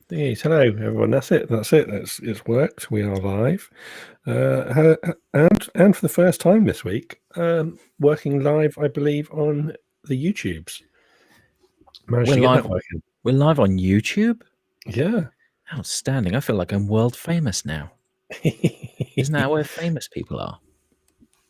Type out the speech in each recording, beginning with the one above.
Yes, hello everyone. That's it. It's worked. We are live, and for the first time this week, working live, I believe, on the YouTubes. Managed We're to get live. that working. We're live on YouTube. Yeah. Outstanding. I feel like I'm world famous now. Isn't that where famous people are?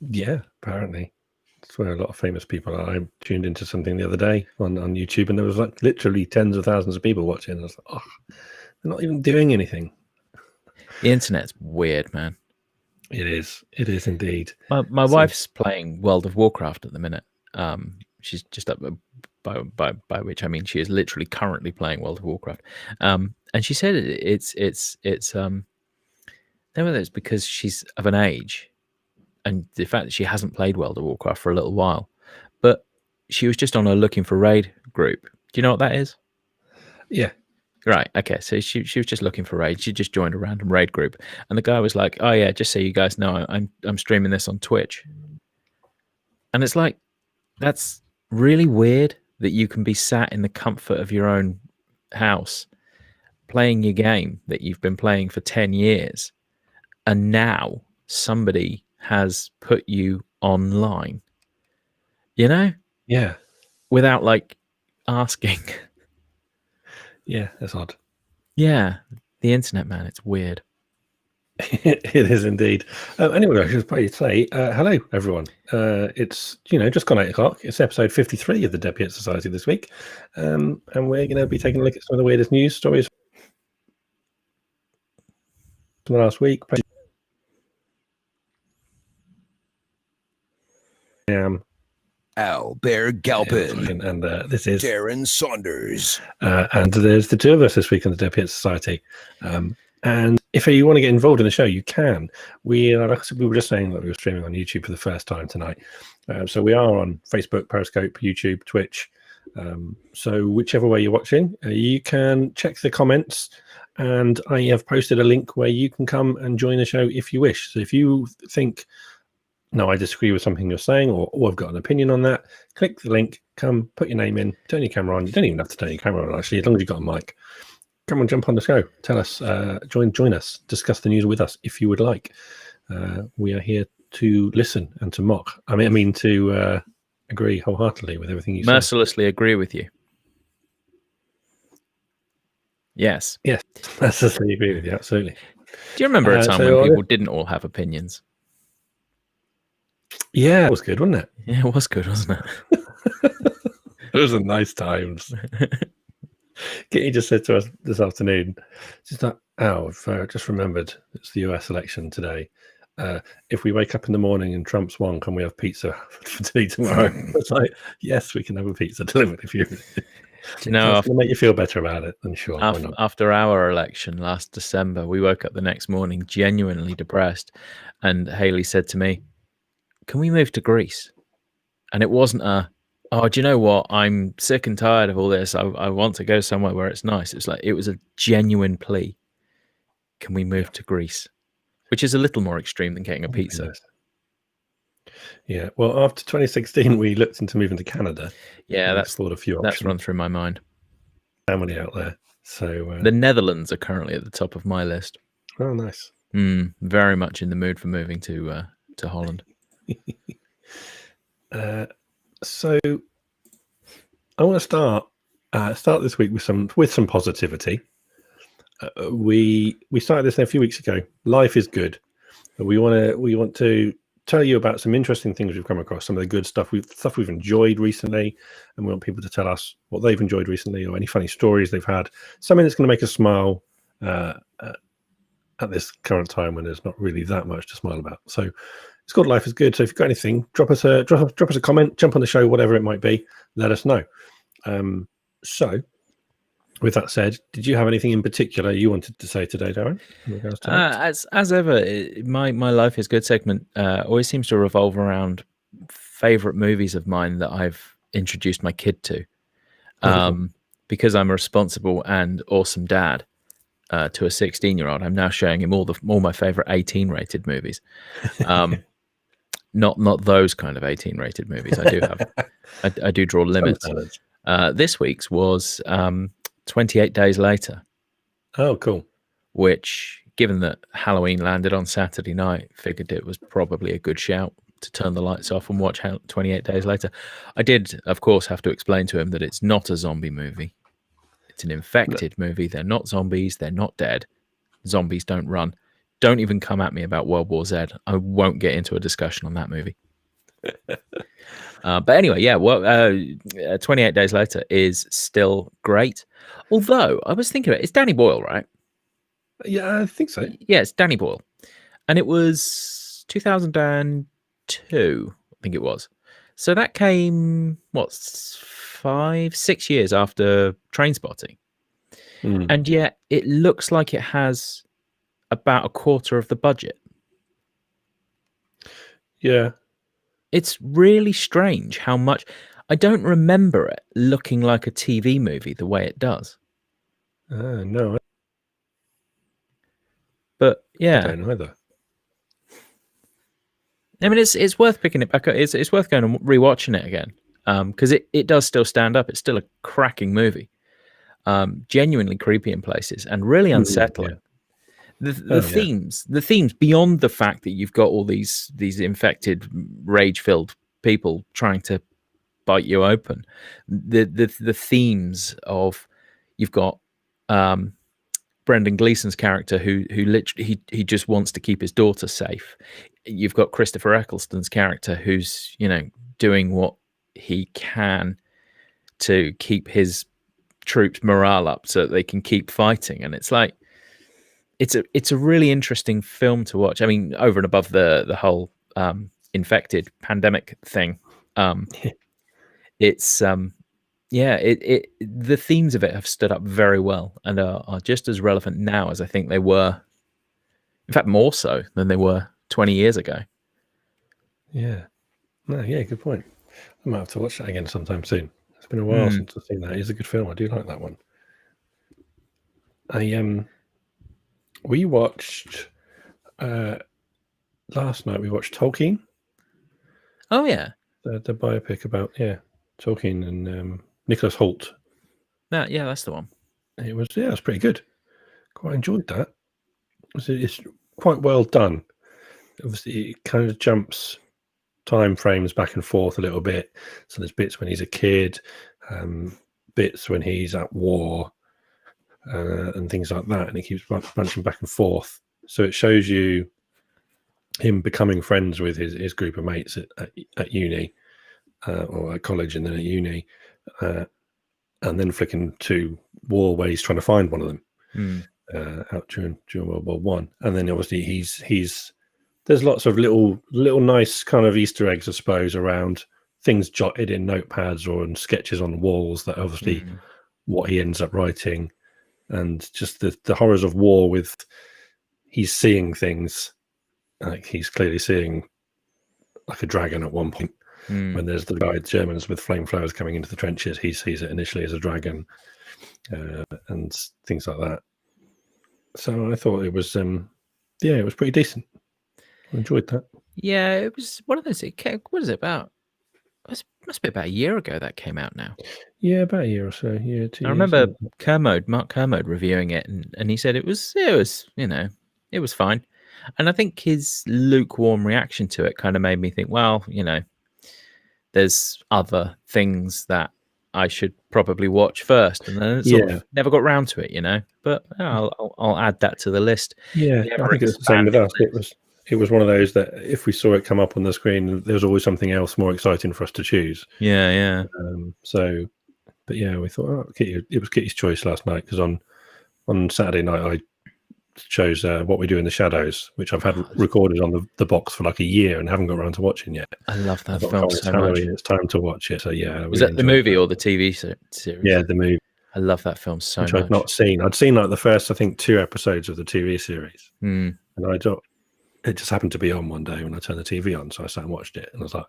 Yeah, apparently. That's where a lot of famous people are. I tuned into something the other day on YouTube, and there was like literally tens of thousands of people watching. I was like, oh, they're not even doing anything. The internet's weird, man. It is. It is indeed. My wife's playing World of Warcraft at the minute. She's just up by which I mean she is literally currently playing World of Warcraft. And she said it's whether it's because she's of an age, and the fact that she hasn't played World of Warcraft for a little while, but she was just on a looking for raid group. Do you know what that is? Yeah. Right. Okay. So she was just looking for raid. She just joined a random raid group, and the guy was like, "Oh yeah, just so you guys know, I'm streaming this on Twitch." And it's like, that's really weird that you can be sat in the comfort of your own house playing your game that you've been playing for 10 years, and now somebody has put you online. You know? Yeah. Without like asking. Yeah, that's odd. Yeah, the internet, man, it's weird. It is indeed. Anyway, I should probably say hello, everyone. It's just gone 8 o'clock. It's episode 53 of the Piett Society this week, and we're going to be taking a look at some of the weirdest news stories from the last week. I am Albert Galpin, and this is Darren Saunders, and there's the two of us this week on the Piett Society. And if you want to get involved in the show, you can. We are, like I said, we were just saying that we were streaming on YouTube for the first time tonight. So we are on Facebook, Periscope, YouTube, Twitch. So whichever way you're watching, you can check the comments. And I have posted a link where you can come and join the show if you wish. So if you think, no, I disagree with something you're saying, or I've got an opinion on that, click the link, come, put your name in, turn your camera on. You don't even have to turn your camera on, actually, as long as you've got a mic. Come and jump on the show. Tell us, join us, discuss the news with us if you would like. We are here to listen and to mock. I mean to agree wholeheartedly with everything you say. Mercilessly agree with you. Yes. Yes, mercilessly agree with you, absolutely. Do you remember a time when people didn't all have opinions? Yeah, it was good, wasn't it? Yeah, it was good, wasn't it? Those are nice times. Kitty just said to us this afternoon, she's like, oh, I've just remembered it's the US election today. If we wake up in the morning and Trump's won, can we have pizza for tea tomorrow? It's like, yes, we can have a pizza delivered if you. Do you know, it's going to make you feel better about it, then sure. After our election last December, we woke up the next morning genuinely depressed, and Haley said to me, "Can we move to Greece?" And it wasn't oh, do you know what? I'm sick and tired of all this. I want to go somewhere where it's nice. It's like, it was a genuine plea. Can we move to Greece? Which is a little more extreme than getting a pizza. Yeah. Well, after 2016, we looked into moving to Canada. Yeah, that's a few options. That's run through my mind. Family out there. So the Netherlands are currently at the top of my list. Oh, nice. Very much in the mood for moving to Holland. So I want to start this week with some positivity. We started this a few weeks ago. Life is good. We want to tell you about some interesting things we've come across, some of the good stuff we've enjoyed recently, and we want people to tell us what they've enjoyed recently or any funny stories they've had, something that's going to make us smile at this current time when there's not really that much to smile about. So it's called Life is Good. So if you've got anything, drop us a comment, jump on the show, whatever it might be, let us know. So with that said, did you have anything in particular you wanted to say today, Darren? As ever, my Life is Good segment always seems to revolve around favorite movies of mine that I've introduced my kid to. Because I'm a responsible and awesome dad to a 16-year-old, I'm now showing him all my favorite 18-rated movies. Not those kind of 18-rated movies. I do draw limits. This week's was 28 Days Later. Oh, cool. which, given that Halloween landed on Saturday night, figured it was probably a good shout to turn the lights off and watch 28 Days Later. I did, of course, have to explain to him that it's not a zombie movie. It's an infected movie. They're not zombies. They're not dead. Zombies don't run. Don't even come at me about World War Z. I won't get into a discussion on that movie. But anyway, yeah, 28 Days Later is still great. Although, I was thinking about it, it's Danny Boyle, right? Yeah, I think so. Yeah, it's Danny Boyle. And it was 2002, I think it was. So that came, 5-6 years after Trainspotting. Mm. And yet it looks like it has about a quarter of the budget. Yeah. It's really strange how much. I don't remember it looking like a TV movie the way it does. No, But yeah, I don't either. I mean, it's worth picking it back up. It's worth going and rewatching it again because it does still stand up. It's still a cracking movie, genuinely creepy in places and really unsettling. Yeah. The themes beyond the fact that you've got all these infected, rage-filled people trying to bite you open. The themes of you've got Brendan Gleeson's character who literally he just wants to keep his daughter safe. You've got Christopher Eccleston's character who's doing what he can to keep his troops' morale up so that they can keep fighting, and it's like it's a really interesting film to watch. I mean, over and above the whole infected pandemic thing, it's the themes of it have stood up very well and are just as relevant now as I think they were. In fact, more so than they were 20 years ago. Yeah. No, yeah, good point. I might have to watch that again sometime soon. It's been a while since I've seen that. It's a good film. I do like that one. We watched last night. We watched Tolkien. Oh yeah, the biopic about Tolkien and Nicholas Hoult. That's the one. It was pretty good. Quite enjoyed that. It's quite well done. Obviously, it kind of jumps time frames back and forth a little bit. So there's bits when he's a kid, bits when he's at war, and things like that. And it keeps bunching back and forth. So it shows you him becoming friends with his group of mates at uni, or at college, and then at uni, and then flicking to war where he's trying to find one of them out during World War One. And then obviously there's lots of little nice kind of Easter eggs, I suppose, around things jotted in notepads or in sketches on walls that obviously what he ends up writing, and just the horrors of war with he's seeing things. Like he's clearly seeing like a dragon at one point when there's the Germans with flamethrowers coming into the trenches. He sees it initially as a dragon and things like that. So I thought it was it was pretty decent. I enjoyed that. Yeah, it was one of those. What is it about? It must be about a year ago that came out now. Yeah, about a year or so. Yeah, 2 years. I remember Mark Kermode reviewing it, and he said it was fine. And I think his lukewarm reaction to it kind of made me think, well, there's other things that I should probably watch first, and then it sort of never got round to it, But I'll add that to the list. Yeah, I think it's the same with us. It was one of those that if we saw it come up on the screen, there was always something else more exciting for us to choose. Yeah. But yeah, we thought it was Kitty's choice last night, because on Saturday night I chose What We Do in the Shadows, which I've had recorded on the box for like a year and haven't got around to watching yet. I love that film so much. It's time to watch it. So yeah, was that the movie or the TV series? Yeah, the movie. I love that film so much. I'd not seen. I'd seen like the first, I think, 2 episodes of the TV series, and it just happened to be on one day when I turned the TV on, so I sat and watched it, and I was like,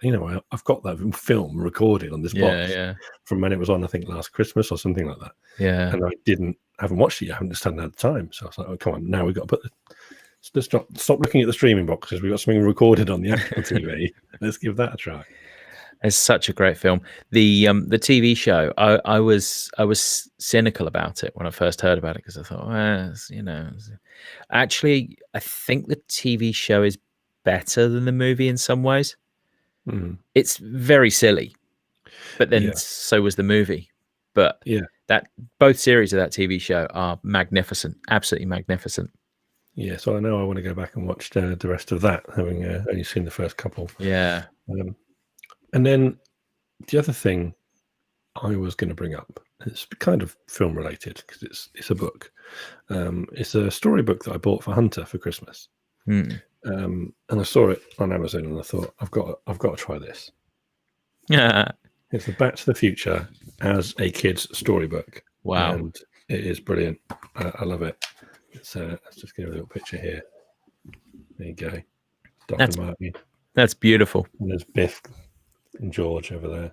I've got that film recorded on this box from when it was on, I think last Christmas or something like that. Yeah, and I haven't watched it yet. I haven't just hadn't had the time, so I was like, oh come on, now we've got to let's stop looking at the streaming boxes. We've got something recorded on the actual TV. Let's give that a try. It's such a great film. The TV show, I was cynical about it when I first heard about it because I thought, well, actually, I think the TV show is better than the movie in some ways. Mm. It's very silly, but then Yeah. so was the movie. But Yeah. that both series of that TV show are magnificent, absolutely magnificent. Yeah, so I know I want to go back and watch the rest of that, having only seen the first couple. Yeah. And then the other thing I was going to bring up, it's kind of film related because it's a book. It's a storybook that I bought for Hunter for Christmas. Mm. And I saw it on Amazon and I thought, I've got to try this. Yeah. It's the Back to the Future as a kid's storybook. Wow. And it is brilliant. I love it. Let's just give a little picture here. There you go. Doc and Marty. That's beautiful. And there's Biff and George over there.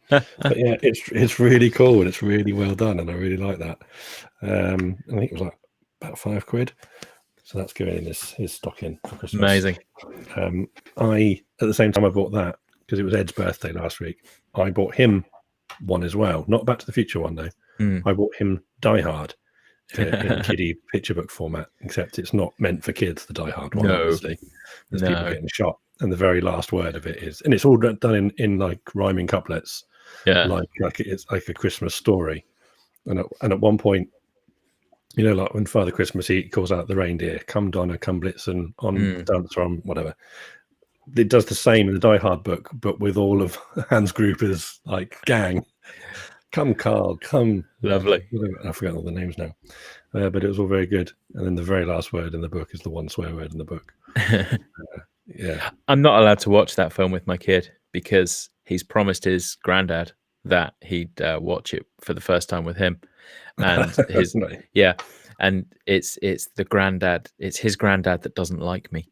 But yeah, it's really cool and it's really well done, and I really like that. I think it was like about £5, so that's going in his stocking for Christmas. Amazing. I at the same time I bought that because it was Ed's birthday last week. I bought him one as well, not Back to the Future one though. I bought him Die Hard in kiddie picture book format, except it's not meant for kids. The Die Hard one, obviously. There's people getting shot, and the very last word of it is, and it's all done in like rhyming couplets. Yeah, like it's like a Christmas story, and at one point, like when Father Christmas he calls out the reindeer, "Come Donna, come Blitzen, on Dancer, on whatever." It does the same in the Die Hard book, but with all of Hans Gruber's like gang. Come Carl, come. Lovely. I forget all the names now, but it was all very good. And then the very last word in the book is the one swear word in the book. Yeah, I'm not allowed to watch that film with my kid because he's promised his granddad that he'd watch it for the first time with him, and his and it's the granddad. It's his granddad that doesn't like me,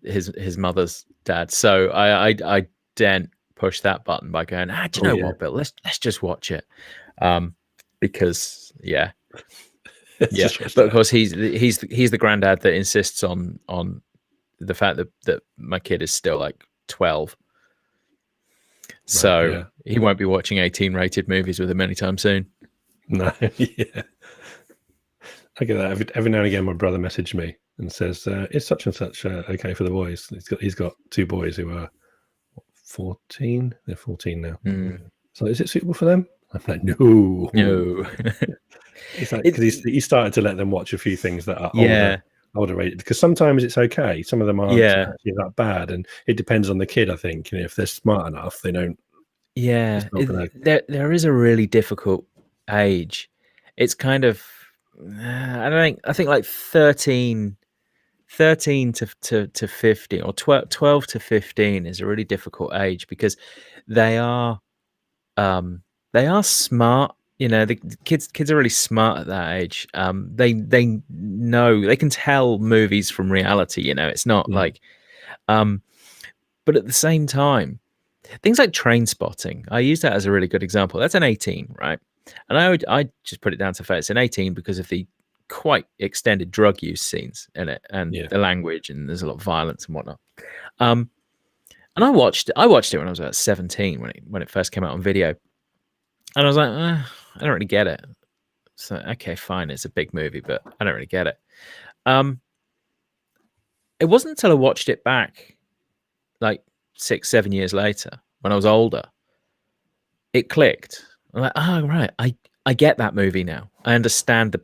his mother's dad. So I daren't push that button by going, do you know what, Bill? Let's just watch it, because but of course he's the granddad that insists on the fact that my kid is still like 12, so he won't be watching 18 rated movies with him anytime soon. No, yeah, I get that. Every now and again my brother messaged me and says, "Is such and such okay for the boys?" He's got two boys who are 14. They're 14 now. So is it suitable for them? I'm like, no. It's like, because he started to let them watch a few things that are older rated, because sometimes it's okay, some of them aren't actually that bad, and it depends on the kid. I think if they're smart enough, they don't. There is a really difficult age. It's kind of I think like 13 to 15 or 12 to 15 is a really difficult age, because they are smart. The kids are really smart at that age. They know, they can tell movies from reality. It's not like, but at the same time, things like Train Spotting, I use that as a really good example. That's an 18, right? And I just put it down to fact, it's an 18 because of the quite extended drug use scenes in it, and the language, and there's a lot of violence and whatnot. And I watched it when I was about 17 when it first came out on video, and I was like, I don't really get it. So okay, fine, it's a big movie, but I don't really get it. It wasn't until I watched it back like 6-7 years later, when I was older, it clicked. I'm like, right, I get that movie now. I understand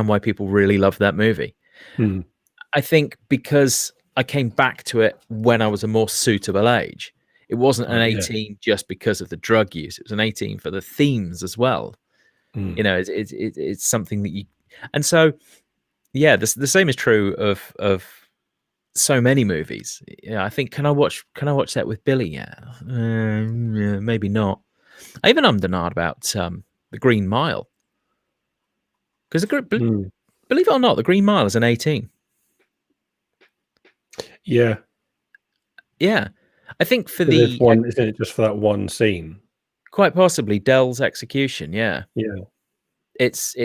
why people really love that movie. I think because I came back to it when I was a more suitable age. It wasn't an 18 just because of the drug use. It was an 18 for the themes as well. It's something that you, and so the same is true of so many movies. I think can I watch that with Billy? Yeah, maybe not. I even ummed and ahed about the Green Mile, because believe it or not, the Green Mile is an 18. Yeah. I think for the one, isn't it just for that one scene? Quite possibly Dell's execution. Yeah. It's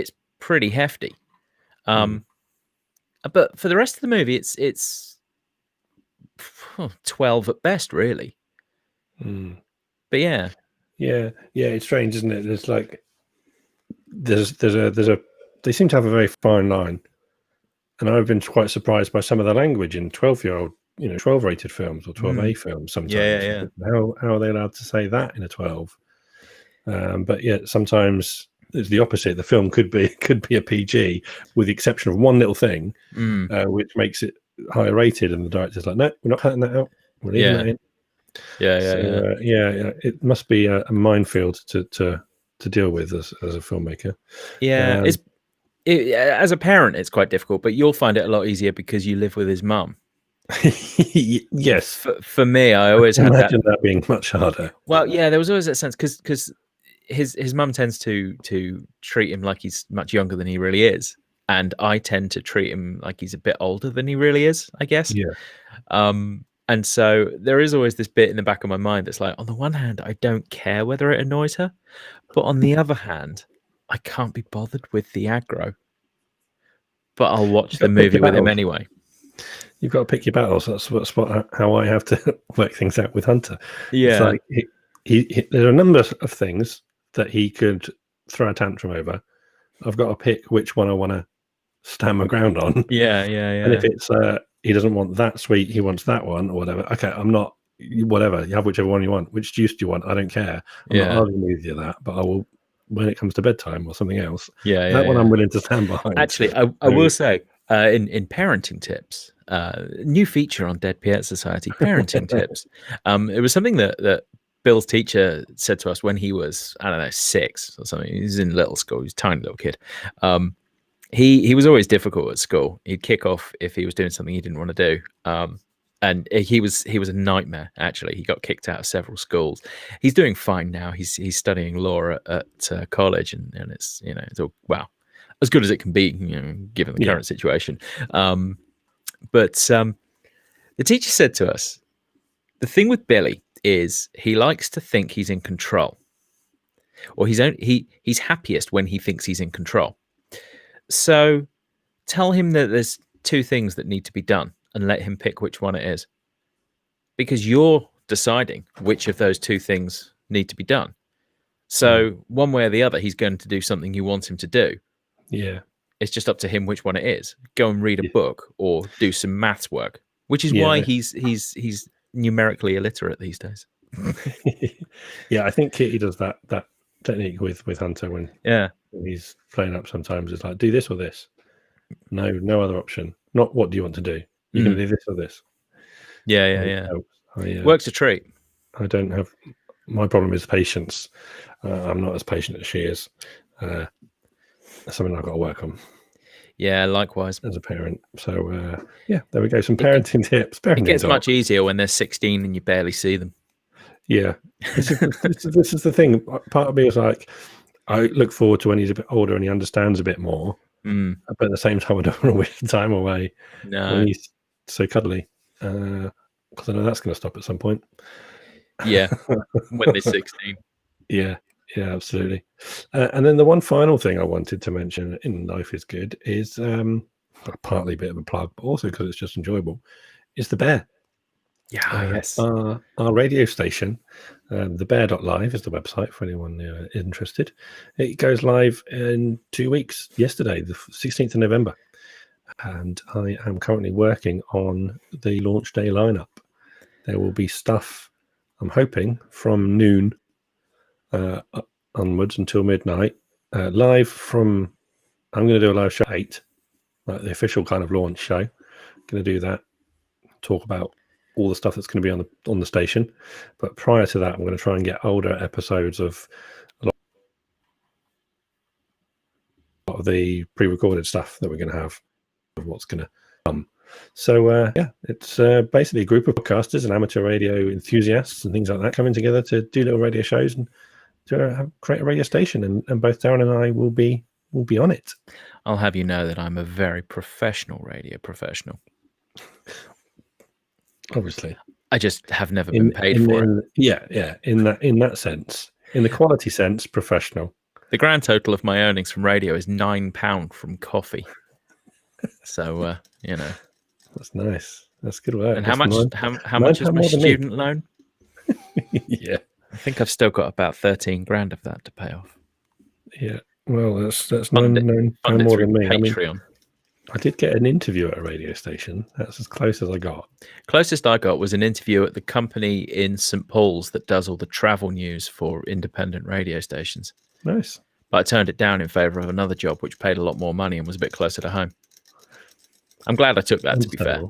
pretty hefty. But for the rest of the movie, it's 12 at best, really. Mm. But yeah, It's strange, isn't it? There's like there's a they seem to have a very fine line, and I've been quite surprised by some of the language in 12-year-old, 12 rated films or 12A films sometimes. Yeah. How are they allowed to say that in a 12? But yet sometimes it's the opposite. The film could be a PG, with the exception of one little thing, which makes it higher rated, and the director's like, no, we're not cutting that out. We're leaving that in. It must be a minefield to deal with as a filmmaker. Yeah, as a parent, it's quite difficult, but you'll find it a lot easier because you live with his mum. Yes. For me, I always had imagine that being much harder. Well, yeah, there was always that sense because his mum tends to treat him like he's much younger than he really is, and I tend to treat him like he's a bit older than he really is, I guess. Yeah. And so there is always this bit in the back of my mind that's like, on the one hand, I don't care whether it annoys her, but on the other hand, I can't be bothered with the aggro. But I'll watch the movie with him anyway. You've got to pick your battles. That's how I have to work things out with Hunter. Yeah. It's like he there are a number of things that he could throw a tantrum over. I've got to pick which one I want to stand my ground on. Yeah. And if it's he doesn't want that sweet, he wants that one or whatever. Okay, I'm not, whatever. You have whichever one you want. Which juice do you want? I don't care. I'm not arguing with you that, but I will, when it comes to bedtime or something else. That one I'm willing to stand behind. Actually, I will say, in parenting tips, new feature on Dead Piett Society, parenting tips. It was something that Bill's teacher said to us when he was, I don't know, 6 or something. He was in little school. He was a tiny little kid. He was always difficult at school. He'd kick off if he was doing something he didn't want to do. And he was a nightmare, actually. He got kicked out of several schools. He's doing fine now. He's studying law at college, and it's it's all, well, as good as it can be, given the current situation. But the teacher said to us, the thing with Billy is he likes to think he's in control, or he's happiest when he thinks he's in control. So tell him that there's 2 things that need to be done and let him pick which one it is, because you're deciding which of those 2 things need to be done. So one way or the other, he's going to do something you want him to do. Yeah. It's just up to him which one it is. Go and read a book or do some maths work, which is why he's numerically illiterate these days. Yeah, I think Kitty does that technique with Hunter when he's playing up sometimes. It's like, do this or this. No other option. Not what do you want to do. You're going to do this or this. Yeah. Works a treat. I don't have, my problem is patience. I'm not as patient as she is. That's something I've got to work on. Yeah, likewise. As a parent. So, there we go. Some parenting tips. It gets much easier when they're 16 and you barely see them. Yeah. This is the thing. Part of me is like, I look forward to when he's a bit older and he understands a bit more. But at the same time, I don't want to waste time away when he's so cuddly. Because I know that's going to stop at some point. Yeah, when they're 16. Yeah, absolutely. And then the one final thing I wanted to mention in Life is Good is partly a bit of a plug, but also because it's just enjoyable, is The Bear. Yeah, yes. Our radio station, thebear.live is the website for anyone interested. It goes live in 2 weeks, yesterday, the 16th of November. And I am currently working on the launch day lineup. There will be stuff, I'm hoping, from noon onwards until midnight. Live from, I'm going to do a live show at 8, like the official kind of launch show. Going to do that, talk about all the stuff that's going to be on the station. But prior to that, I'm going to try and get older episodes of a lot of the pre-recorded stuff that we're going to have, of what's going to come. So it's basically a group of podcasters and amateur radio enthusiasts and things like that coming together to do little radio shows and to create a radio station. And both Darren and I will be on it. I'll have you know that I'm a very professional radio professional. Obviously, I just have never been paid for it. Yeah. In that sense, in the quality sense, professional. The grand total of my earnings from radio is £9 from coffee. So that's nice. That's good work. And how much is my student loan? Yeah. I think I've still got about 13 grand of that to pay off. Yeah. Well, that's Fund no it more through than me. I mean, Patreon. I did get an interview at a radio station. That's as close as I got. Closest I got was an interview at the company in St. Paul's that does all the travel news for independent radio stations. Nice. But I turned it down in favour of another job, which paid a lot more money and was a bit closer to home. I'm glad I took that, to be fair.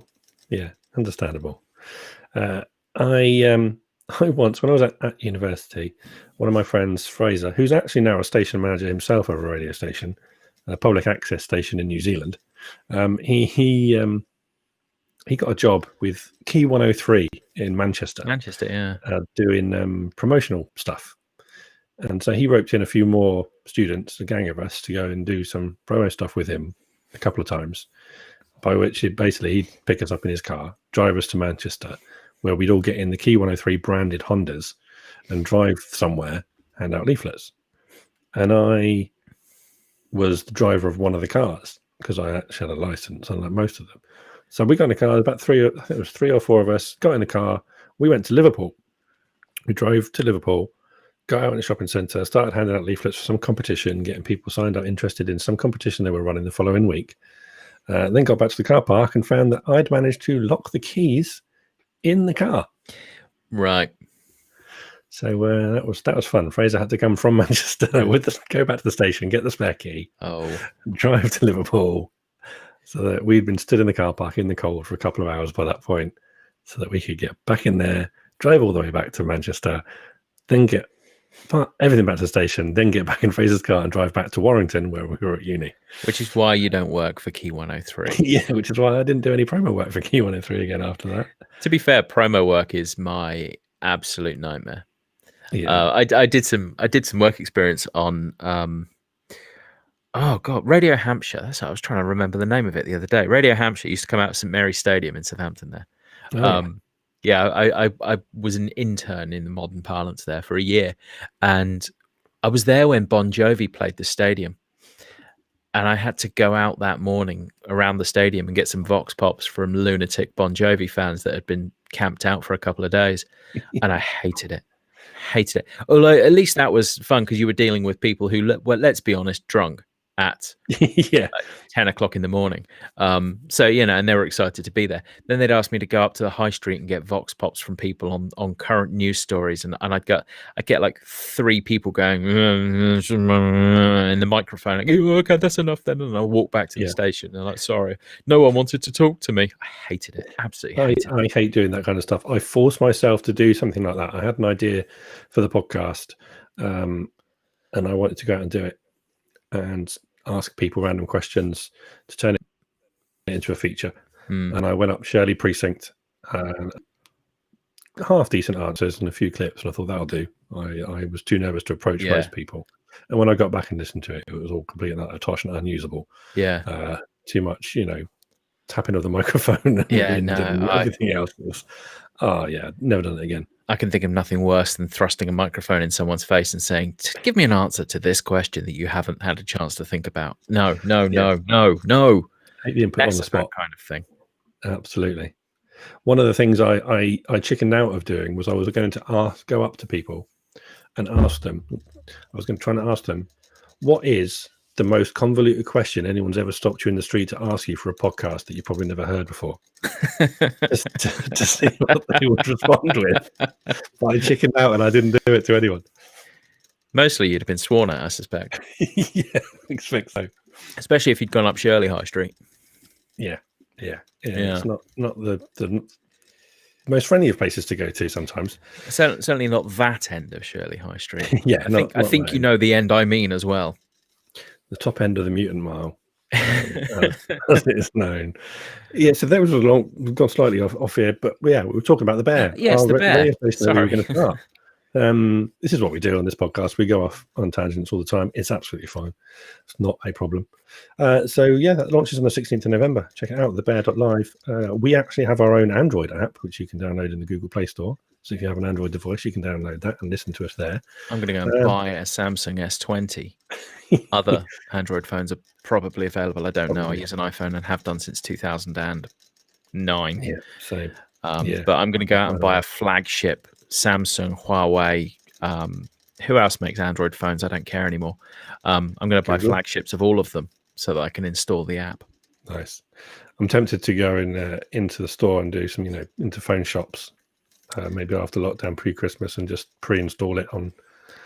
Yeah, understandable. I once, when I was at university, one of my friends, Fraser, who's actually now a station manager himself of a radio station, a public access station in New Zealand, he got a job with Key 103 in Manchester. Manchester, yeah. Doing promotional stuff. And so he roped in a few more students, a gang of us, to go and do some promo stuff with him a couple of times, by which he'd pick us up in his car, drive us to Manchester, where we'd all get in the Key 103 branded Hondas and drive somewhere, hand out leaflets. And I was the driver of one of the cars because I actually had a license, unlike most of them. So we got in the car, about three or four of us, got in the car. We went to Liverpool. We drove to Liverpool, got out in the shopping centre, started handing out leaflets for some competition, getting people signed up interested in some competition they were running the following week. Then got back to the car park and found that I'd managed to lock the keys in the car. Right. So that was fun. Fraser had to come from Manchester go back to the station, get the spare key, drive to Liverpool, so that we'd been stood in the car park in the cold for a couple of hours by that point, so that we could get back in there, drive all the way back to Manchester, then get everything back to the station, then get back in Fraser's car and drive back to Warrington, where we were at uni. Which is why you don't work for Key 103. Yeah, which is why I didn't do any promo work for Key 103 again after that. To be fair, promo work is my absolute nightmare. Yeah. I did some work experience on Radio Hampshire. That's what I was trying to remember the name of it the other day. Radio Hampshire used to come out of St Mary's Stadium in Southampton there. I was an intern in the modern parlance there for a year, and I was there when Bon Jovi played the stadium, and I had to go out that morning around the stadium and get some Vox Pops from lunatic Bon Jovi fans that had been camped out for a couple of days, and I hated it. Although at least that was fun because you were dealing with people who, well, let's be honest, drunk at 10 o'clock in the morning. So, and they were excited to be there. Then they'd ask me to go up to the high street and get Vox Pops from people on current news stories. And I'd get like three people going in the microphone, like, oh, okay, that's enough then. And I'll walk back to the station. And I'm like, sorry, no one wanted to talk to me. I hated it. Absolutely hated it. I hate doing that kind of stuff. I forced myself to do something like that. I had an idea for the podcast, and I wanted to go out and do it and ask people random questions to turn it into a feature. And I went up Shirley Precinct, half decent answers and a few clips, and I thought that'll do. I was too nervous to approach most people, and when I got back and listened to it, it was all completely and tosh and unusable. Too much, tapping of the microphone and everything else was never done it again. I can think of nothing worse than thrusting a microphone in someone's face and saying, give me an answer to this question that you haven't had a chance to think about. No. Hate being put on the spot. Kind of thing. Absolutely. One of the things I chickened out of doing was I was going to go up to people and ask them. I was going to try and ask them, what is the most convoluted question anyone's ever stopped you in the street to ask you for a podcast that you've probably never heard before? Just to see what they would respond with. But I chickened out and I didn't do it to anyone. Mostly you'd have been sworn at, I suspect. Yeah, I expect so. Especially if you'd gone up Shirley High Street. Yeah. It's not the most friendly of places to go to sometimes. Certainly not that end of Shirley High Street. I think you know the end I mean as well. The top end of the mutant mile, as it is known. Yeah, so that was we've gone slightly off here, but we were talking about the Bear. Yes, the Bear. Sorry. We're going to start. This is what we do on this podcast. We go off on tangents all the time. It's absolutely fine. It's not a problem. That launches on the 16th of November. Check it out, thebear.live. We actually have our own Android app, which you can download in the Google Play Store. So if you have an Android device, you can download that and listen to us there. I'm going to go and buy a Samsung S20. Other Android phones are probably available. I don't know. I use an iPhone and have done since 2009. Yeah, same. But I'm going to go out and buy a flagship Samsung, Huawei. Who else makes Android phones? I don't care anymore. I'm going to buy Google. flagships of all of them so that I can install the app. Nice. I'm tempted to go into the store and do some, into phone shops, maybe after lockdown, pre-Christmas, and just pre-install it on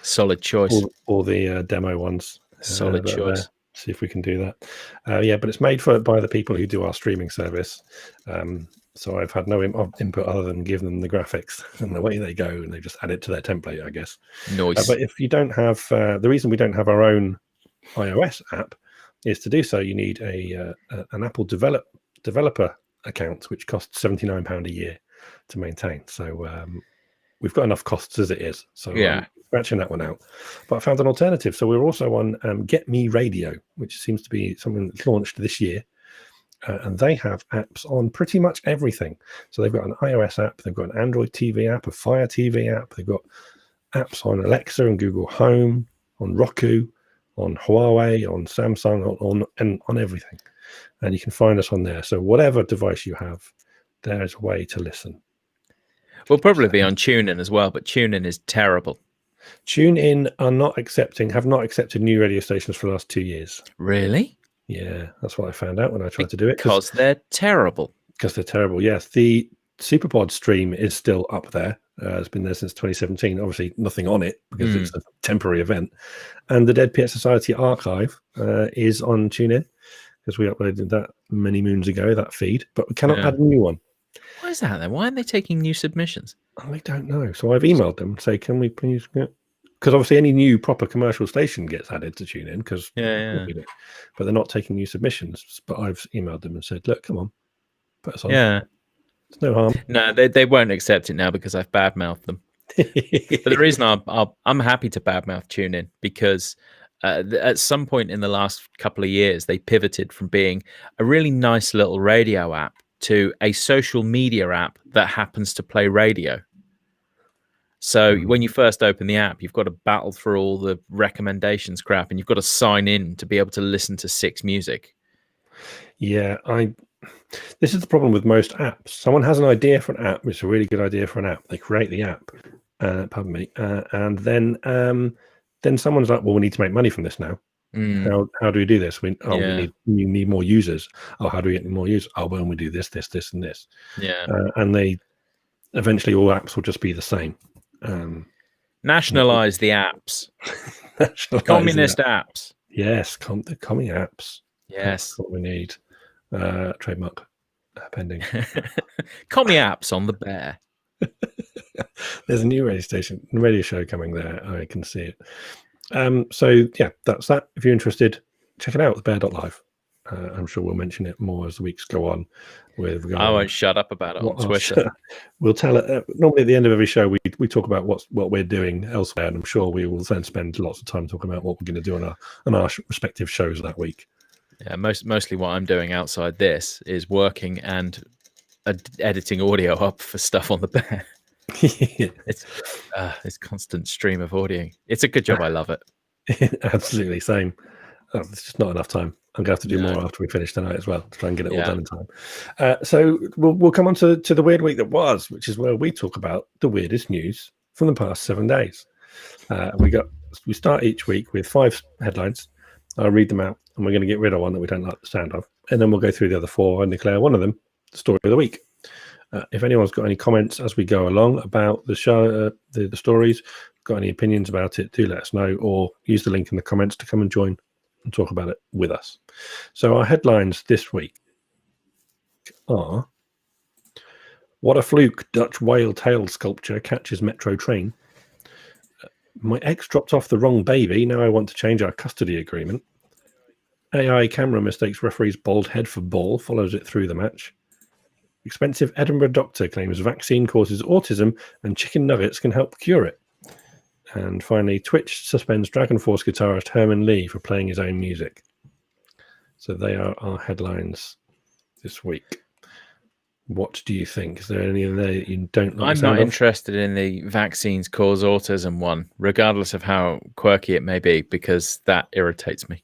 Solid choice. all the demo ones. Solid choice. See if we can do that. Yeah, but it's made by the people who do our streaming service. So I've had no input other than give them the graphics, and away they go, and they just add it to their template, I guess. Nice. But if you don't have, the reason we don't have our own iOS app is to do so, you need an Apple developer account, which costs £79 a year to maintain. So we've got enough costs as it is. So yeah, scratching that one out. But I found an alternative. So we're also on Get Me Radio, which seems to be something that's launched this year. And they have apps on pretty much everything. So they've got an iOS app, they've got an Android TV app, a Fire TV app, they've got apps on Alexa and Google Home, on Roku, on Huawei, on Samsung, on everything. And you can find us on there. So whatever device you have, there's a way to listen. We'll probably be on TuneIn as well, but TuneIn is terrible. TuneIn have not accepted new radio stations for the last 2 years. Really? Yeah, that's what I found out when I tried to do it. Because they're terrible. Because they're terrible, yes. The SuperPod stream is still up there. It's been there since 2017. Obviously, nothing on it because it's a temporary event. And the Dead Piett Society archive is on TuneIn because we uploaded that many moons ago, that feed. But we cannot add a new one. Why is that then? Why aren't they taking new submissions? I don't know. So I've emailed them and say, can we please get... Because obviously any new proper commercial station gets added to TuneIn because but they're not taking new submissions. But I've emailed them and said, look, come on, put us on. Yeah. There's no harm. No, they won't accept it now because I've badmouthed them. But the reason I'm happy to badmouth TuneIn because at some point in the last couple of years, they pivoted from being a really nice little radio app to a social media app that happens to play radio. So when you first open the app, you've got to battle through all the recommendations crap, and you've got to sign in to be able to listen to 6 music. Yeah, this is the problem with most apps. Someone has an idea for an app, which is a really good idea for an app. They create the app, and then someone's like, "Well, we need to make money from this now. How do we do this? We need more users. Oh, how do we get more users? Oh, well, we do this, and this. Yeah, and they eventually all apps will just be the same. Nationalize the apps. Communist apps. Yes, the commie apps. Yes, that's what we need. Trademark pending. Commie apps on the bear. There's a new radio show coming there. I can see it. So yeah, that's that. If you're interested, check it out. Thebear.live. I'm sure we'll mention it more as the weeks go on. I won't shut up about it on Twitter. We'll tell it. Normally at the end of every show, we talk about what we're doing elsewhere, and I'm sure we will then spend lots of time talking about what we're going to do on our respective shows that week. Yeah, mostly what I'm doing outside this is working and editing audio up for stuff on the bear. It's constant stream of audio. It's a good job. I love it. Absolutely, same. It's just not enough time. I'm going to have to do more after we finish tonight as well to try and get it all done in time. So we'll come on to the weird week that was, which is where we talk about the weirdest news from the past 7 days. We start each week with 5 headlines. I'll read them out, and we're going to get rid of one that we don't like the sound of, and then we'll go through the other 4 and declare one of them the story of the week. If anyone's got any comments as we go along about the show, the stories, got any opinions about it, do let us know, or use the link in the comments to come and join and talk about it with us. So our headlines this week are: what a fluke, Dutch whale-tailed sculpture catches metro train. My ex dropped off the wrong baby, now I want to change our custody agreement. AI camera mistakes referee's bald head for ball, follows it through the match. Expensive Edinburgh doctor claims vaccine causes autism and chicken nuggets can help cure it. And finally, Twitch suspends Dragon Force guitarist Herman Lee for playing his own music. So they are our headlines this week. What do you think? Is there any in there that you don't like? I'm not interested in the vaccines cause autism one, regardless of how quirky it may be, because that irritates me.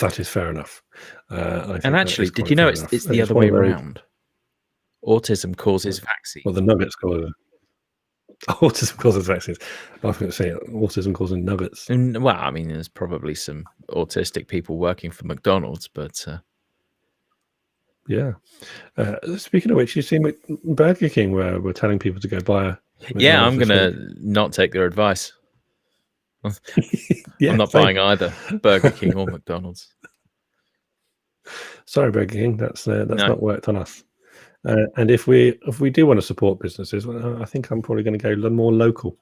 That is fair enough. And actually, did you know it's the other way around? autism causes vaccine. Well, the nuggets cause autism causes vaccines. I was going to say autism causing nuggets. And, well, I mean, there's probably some autistic people working for McDonald's, but Yeah. Speaking of which, you see Burger King where we're telling people to go buy a yeah, I'm McDonald's going this to not take their advice. week. Yeah, I'm not same. buying either Burger King or McDonald's. Sorry, Burger King, that's No. not worked on us. And if we do want to support businesses, I think I'm probably going to go more local,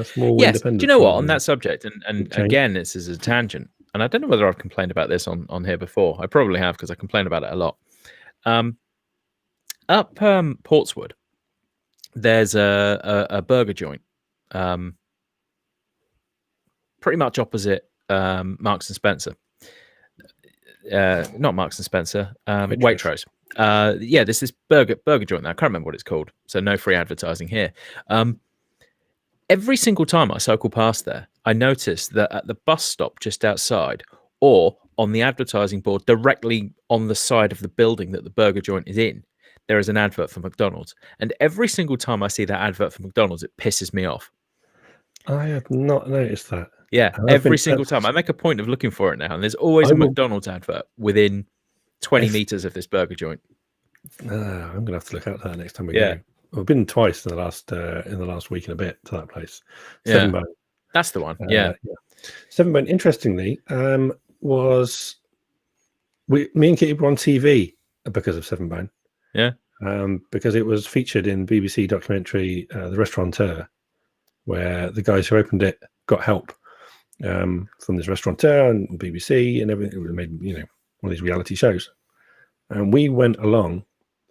small, Yes. independent. Do you know what? rather On than that subject, and chain. again, this is a tangent, and I don't know whether I've complained about this on here before. I probably have because I complain about it a lot. Up Portswood, there's a burger joint, pretty much opposite Marks and Spencer. Not Marks and Spencer, Waitrose. Yeah, there's this burger joint there. I can't remember what it's called, so no free advertising here. Every single time I cycle past there, I notice that at the bus stop just outside, or on the advertising board directly on the side of the building that the burger joint is in, there is an advert for McDonald's. And every single time I see that advert for McDonald's, it pisses me off. I have not noticed that. Yeah, And every single time. I make a point of looking for it now, and there's always a McDonald's advert within 20 meters of this burger joint. I'm gonna have to look out for that next time we Yeah. go. I've been twice in the last week and a bit to that place. Yeah. Seven Bone. That's the one. Yeah. Seven Bone. Interestingly, was me and Kitty were on TV because of Seven Bone. Yeah. Because it was featured in BBC documentary The Restaurateur, where the guys who opened it got help from this restaurateur and BBC and everything. It was made, one of these reality shows. And we went along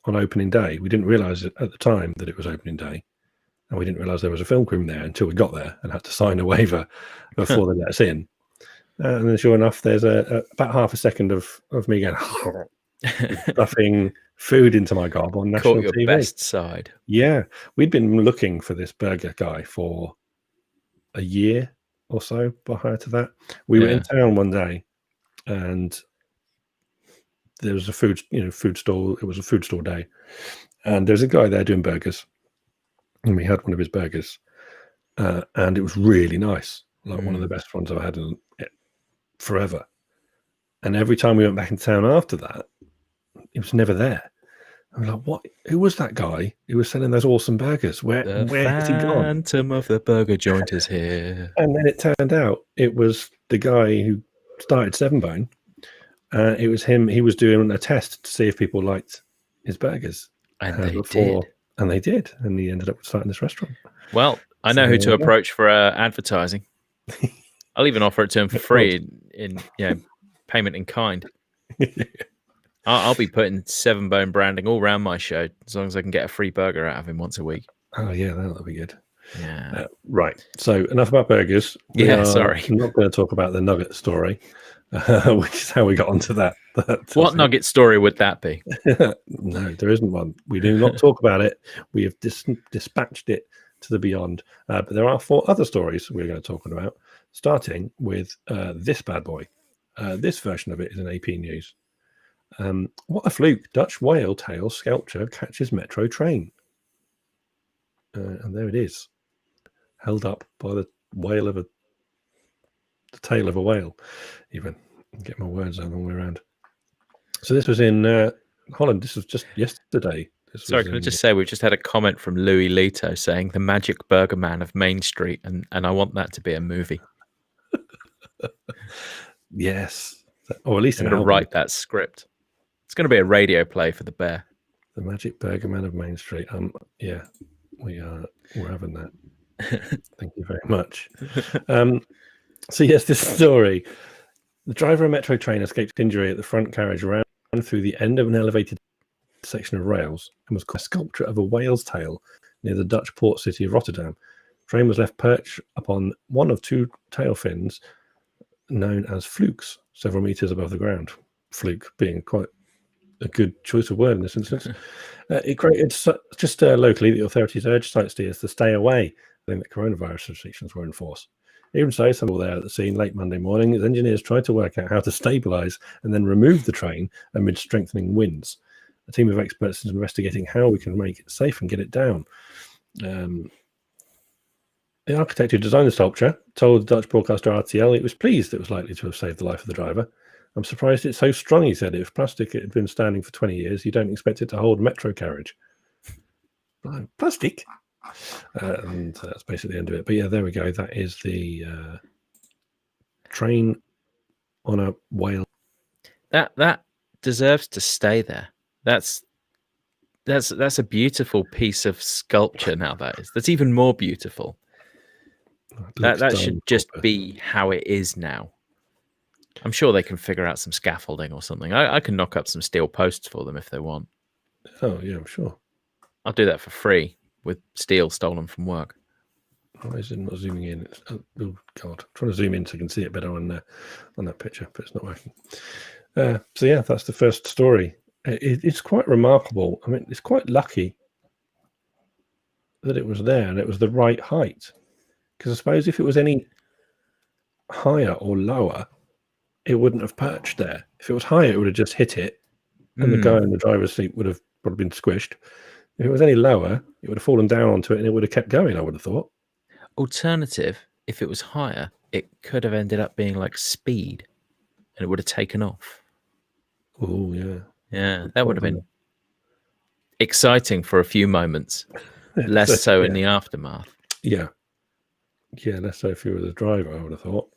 on opening day. We didn't realize at the time that it was opening day. And we didn't realize there was a film crew there until we got there and had to sign a waiver before they let us in. And then sure enough, there's about half a second of me going, stuffing food into my gob on national Caught your TV. best side. Yeah. We'd been looking for this burger guy for a year or so prior to that. We were in town one day and there was a food stall. It was a food store day. And there's a guy there doing burgers. And we had one of his burgers. And it was really nice. Like one of the best ones I've had in forever. And every time we went back into town after that, it was never there. I was like, what? Who was that guy who was selling those awesome burgers? Where has he gone? Phantom of the burger joint is here. And then it turned out it was the guy who started Seven Bone. It was him. He was doing a test to see if people liked his burgers. And they did. And they did. And he ended up starting this restaurant. Well, I know who to approach for advertising. I'll even offer it to him for free in payment in kind. I'll be putting Seven Bone branding all around my show as long as I can get a free burger out of him once a week. Oh, yeah, that'll be good. Yeah. Right. So enough about burgers. Sorry. I'm not going to talk about the nugget story, which is how we got onto that. What nugget story would that be? No, there isn't one. We do not talk about it. We have dispatched it to the beyond. But there are 4 other stories we're going to talk about, starting with this bad boy. This version of it is an AP News. What a fluke. Dutch whale tail sculpture catches metro train. And there it is. Held up by the tail of a whale. Even get my words out the wrong way around. So this was in Holland. This was just yesterday. Sorry, can I just say we've just had a comment from Louis Leto saying the Magic Burger Man of Main Street, and I want that to be a movie. Yes. Or at least I'm going to write that script. It's going to be a radio play for the bear. The Magic Burger Man of Main Street. Yeah, we're having that. Thank you very much. So yes, this story. The driver of a metro train escaped injury at the front carriage ran through the end of an elevated section of rails and was caught a sculpture of a whale's tail near the Dutch port city of Rotterdam. The train was left perched upon one of 2 tail fins known as flukes, several meters above the ground. Fluke being quite a good choice of word in this instance. It created just locally, the authorities urged sightseers to stay away, saying that coronavirus restrictions were in force. Even so, some were there at the scene late Monday morning as engineers tried to work out how to stabilize and then remove the train amid strengthening winds. A team of experts is investigating how we can make it safe and get it down. The architect who designed the sculpture told Dutch broadcaster RTL it was pleased it was likely to have saved the life of the driver. I'm surprised it's so strong, he said. If plastic had been standing for 20 years, you don't expect it to hold a metro carriage. Plastic? And that's basically the end of it. But yeah, there we go. That is the train on a whale. That deserves to stay there. That's a beautiful piece of sculpture now. That's even more beautiful. That should just be how it is now. I'm sure they can figure out some scaffolding or something. I can knock up some steel posts for them if they want. Oh yeah, I'm sure. I'll do that for free with steel stolen from work. Why is it not zooming in? Oh God, I'm trying to zoom in so I can see it better on that picture, but it's not working. So yeah, that's the first story. It's quite remarkable. I mean, it's quite lucky that it was there and it was the right height. Because I suppose if it was any higher or lower, it wouldn't have perched there. If it was higher, it would have just hit it, and the guy in the driver's seat would have probably been squished. If it was any lower, it would have fallen down onto it and it would have kept going, I would have thought. Alternative, if it was higher, it could have ended up being like speed and it would have taken off. Oh, yeah. Yeah, that would have been exciting for a few moments, less so in the aftermath. Yeah. Yeah, less so if you were the driver, I would have thought.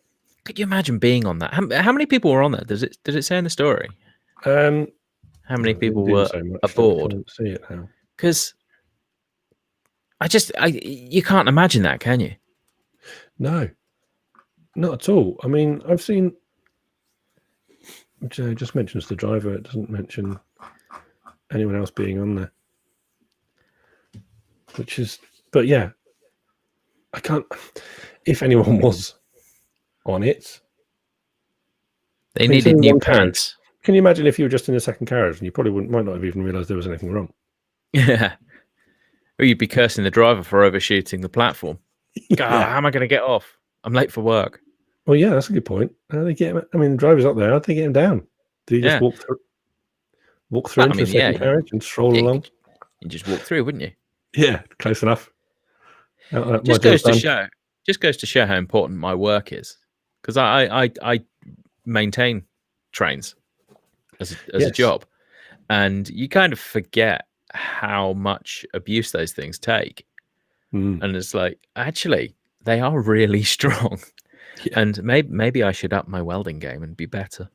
Could you imagine being on that? How many people were on there? Did it say in the story? How many people were aboard? I can't see it now. Because you can't imagine that, can you? No, not at all. I mean, I've seen. It just mentions the driver. It doesn't mention anyone else being on there. Which is, but yeah, I can't. If anyone was on it, they needed new pants. Can you imagine if you were just in the second carriage and you probably might not have even realised there was anything wrong? Yeah. Or you'd be cursing the driver for overshooting the platform. God, how am I going to get off? I'm late for work. Well, yeah, that's a good point. How do they get him? I mean, the driver's up there. How'd they get him down? Did he just walk through into the second carriage and stroll along? You just walk through, wouldn't you? Yeah, close enough. Just goes to show how important my work is, because I maintain trains as a job, and you kind of forget how much abuse those things take. And it's like, actually, they are really strong. Yeah. And maybe I should up my welding game and be better.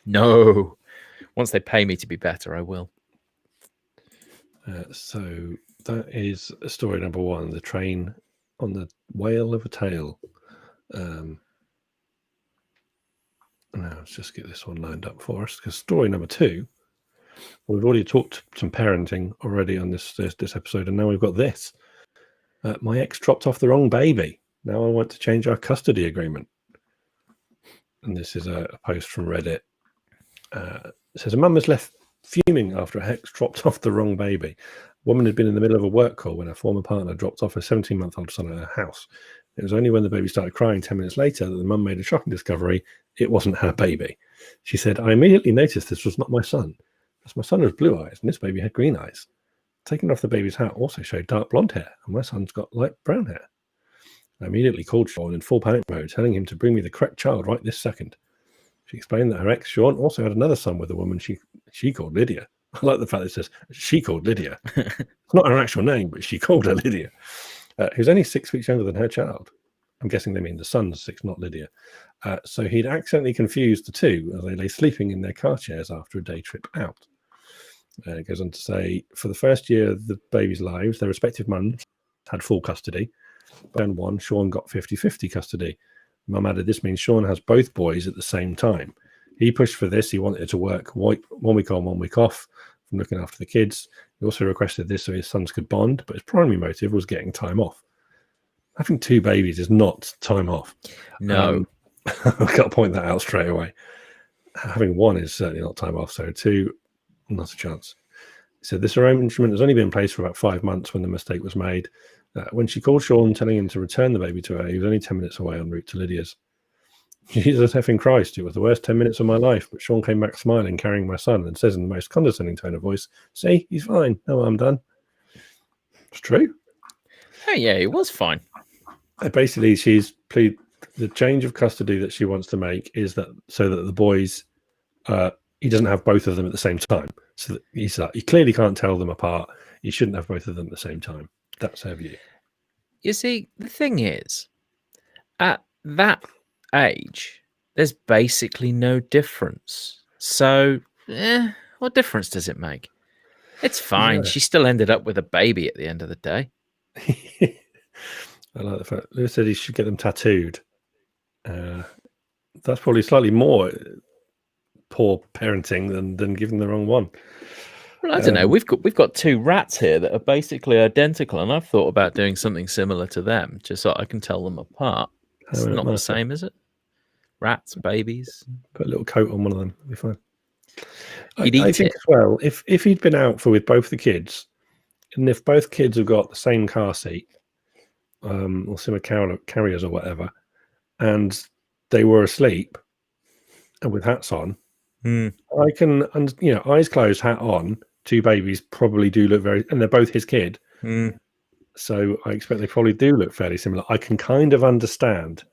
No. Once they pay me to be better, I will. So that is story number one, the train on the whale of a tail. Now let's just get this one lined up for us, because story number two, we've already talked some parenting already on this episode, and now we've got this. My ex dropped off the wrong baby. Now I want to change our custody agreement. And this is a post from Reddit. It says, a mum was left fuming after her ex dropped off the wrong baby. A woman had been in the middle of a work call when her former partner dropped off a 17-month-old son at her house. It was only when the baby started crying 10 minutes later that the mum made a shocking discovery. It wasn't her baby. She said, I immediately noticed this was not my son, because my son has blue eyes and this baby had green eyes. Taking off the baby's hat also showed dark blonde hair, and my son's got light brown hair. I immediately called Sean in full panic mode, telling him to bring me the correct child right this second. She explained that her ex, Sean, also had another son with a woman she called Lydia. I like the fact that it says she called Lydia. It's not her actual name, but she called her Lydia. Who's only 6 weeks younger than her child. I'm guessing they mean the son's 6, not Lydia. So he'd accidentally confused the two as they lay sleeping in their car chairs after a day trip out. It goes on to say, for the first year of the baby's lives, their respective mums had full custody. Then Sean got 50-50 custody. Mum added, this means Sean has both boys at the same time. He pushed for this. He wanted it to work 1 week on, 1 week off from looking after the kids. He also requested this so his sons could bond, but his primary motive was getting time off. Having 2 babies is not time off. No. I've got to point that out straight away. Having 1 is certainly not time off, so 2, not a chance. He said this arrangement has only been in place for about 5 months when the mistake was made. When she called Sean telling him to return the baby to her, he was only 10 minutes away en route to Lydia's. Jesus effing Christ, it was the worst 10 minutes of my life, but Sean came back smiling, carrying my son, and says in the most condescending tone of voice, see, he's fine. No, I'm done. It's true. Oh, yeah, it was fine. Basically, she's plead the change of custody that she wants to make is that so that the boys, he doesn't have both of them at the same time. So that he's like, he clearly can't tell them apart. He shouldn't have both of them at the same time. That's her view. You see, the thing is, at that age, there's basically no difference. So, what difference does it make? It's fine. Yeah. She still ended up with a baby at the end of the day. I like the fact Lewis said he should get them tattooed. That's probably slightly more poor parenting than giving the wrong one. Well, I don't know. We've got two rats here that are basically identical, and I've thought about doing something similar to them, just so I can tell them apart. It's not the same, is it? Rats, babies. Put a little coat on one of them. It'll be fine. I think as well, if he'd been out with both the kids, and if both kids have got the same car seat, or similar carriers or whatever, and they were asleep and with hats on, I can, eyes closed, hat on, two babies probably do look and they're both his kid. So I expect they probably do look fairly similar. I can kind of understand.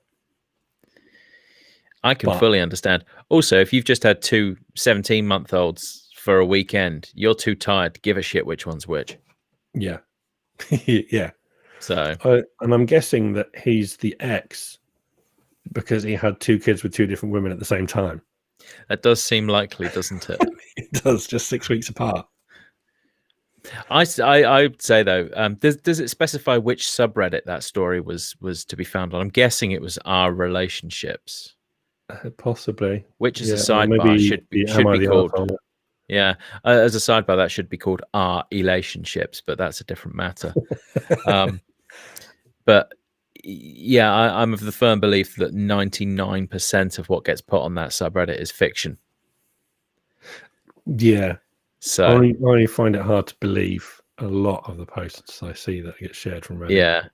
I can fully understand. Also, if you've just had two 17-month-olds for a weekend, you're too tired to give a shit which one's which. Yeah. Yeah. So, and I'm guessing that he's the ex because he had two kids with two different women at the same time. That does seem likely, doesn't it? It does, just 6 weeks apart. I'd say though, does it specify which subreddit that story was to be found on? I'm guessing it was Our Relationships. Possibly. Which is a sidebar should be called. Arsehole? Yeah, as a sidebar that should be called Our Relationships, but that's a different matter. But yeah, I'm of the firm belief that 99% of what gets put on that subreddit is fiction. Yeah. So I find it hard to believe a lot of the posts I see that get shared from Reddit.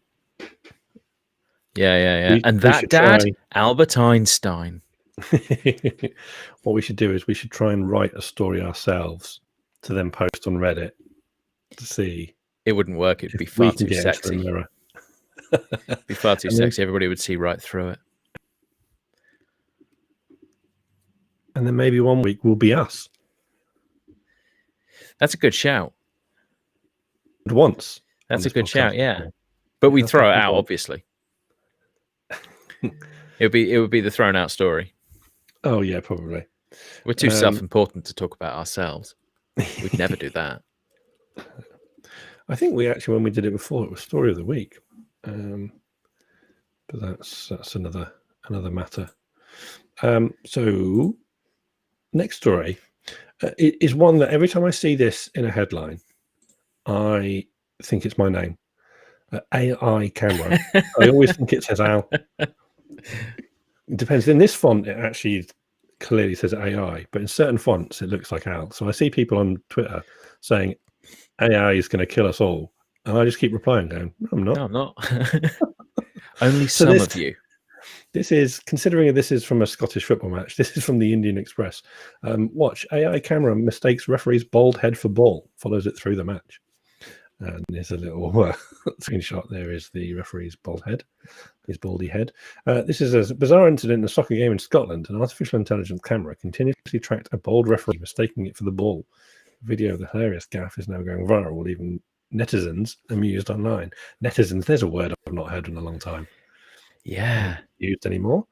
Yeah. And that dad, Albert Einstein. What we should do is we should try and write a story ourselves to then post on Reddit to see. It wouldn't work. It'd be far too sexy. It'd be far too sexy. Everybody would see right through it. And then maybe one week will be us. That's a good shout. Once. That's a good shout, yeah. But we throw it out, obviously. It would be the thrown out story. Oh yeah, probably. We're too self-important to talk about ourselves. We'd never do that. I think we actually, when we did it before, it was story of the week. But that's another matter. So next story is one that every time I see this in a headline, I think it's my name. AI camera. I always think it says Al. It depends. In this font, it actually clearly says AI, but in certain fonts, it looks like Al. So I see people on Twitter saying AI is going to kill us all, and I just keep replying, going, "No, I'm not. No, I'm not." Only some of you. This is, considering this is from a Scottish football match, this is from the Indian Express. Watch, AI camera mistakes referee's bald head for ball, follows it through the match. And there's a little screenshot. There is the referee's bald head, his baldy head. This is a bizarre incident in a soccer game in Scotland. An artificial intelligence camera continuously tracked a bald referee, mistaking it for the ball. The video of the hilarious gaffe is now going viral, leaving netizens amused online. Netizens, there's a word I've not heard in a long time. Yeah. Used anymore.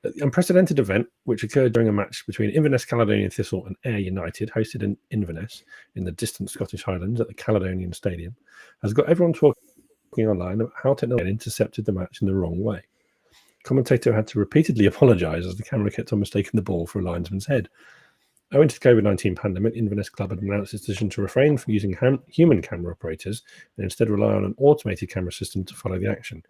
The unprecedented event, which occurred during a match between Inverness Caledonian Thistle and Ayr United, hosted in Inverness in the distant Scottish Highlands at the Caledonian Stadium, has got everyone talking online about how technology intercepted the match in the wrong way. The commentator had to repeatedly apologise as the camera kept on mistaking the ball for a linesman's head. Owing to the COVID-19 pandemic, Inverness Club had announced its decision to refrain from using human camera operators and instead rely on an automated camera system to follow the action.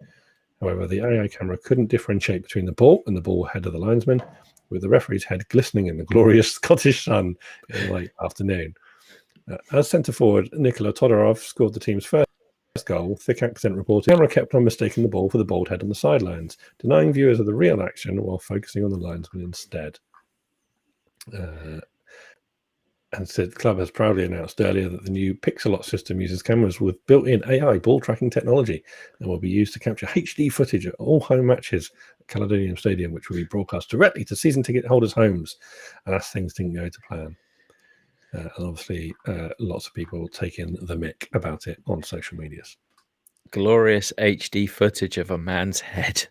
However, the AI camera couldn't differentiate between the ball and the ball head of the linesman, with the referee's head glistening in the glorious Scottish sun in the late afternoon. As centre forward, Nikola Todorov scored the team's first goal, Thick Accent reported, camera kept on mistaking the ball for the bald head on the sidelines, denying viewers of the real action while focusing on the linesman instead. And said the club has proudly announced earlier that the new Pixelot system uses cameras with built-in AI ball tracking technology and will be used to capture HD footage at all home matches at Caledonian Stadium, which will be broadcast directly to season ticket holders' homes. And as things didn't go to plan. And obviously, lots of people taking the mick about it on social medias. Glorious HD footage of a man's head.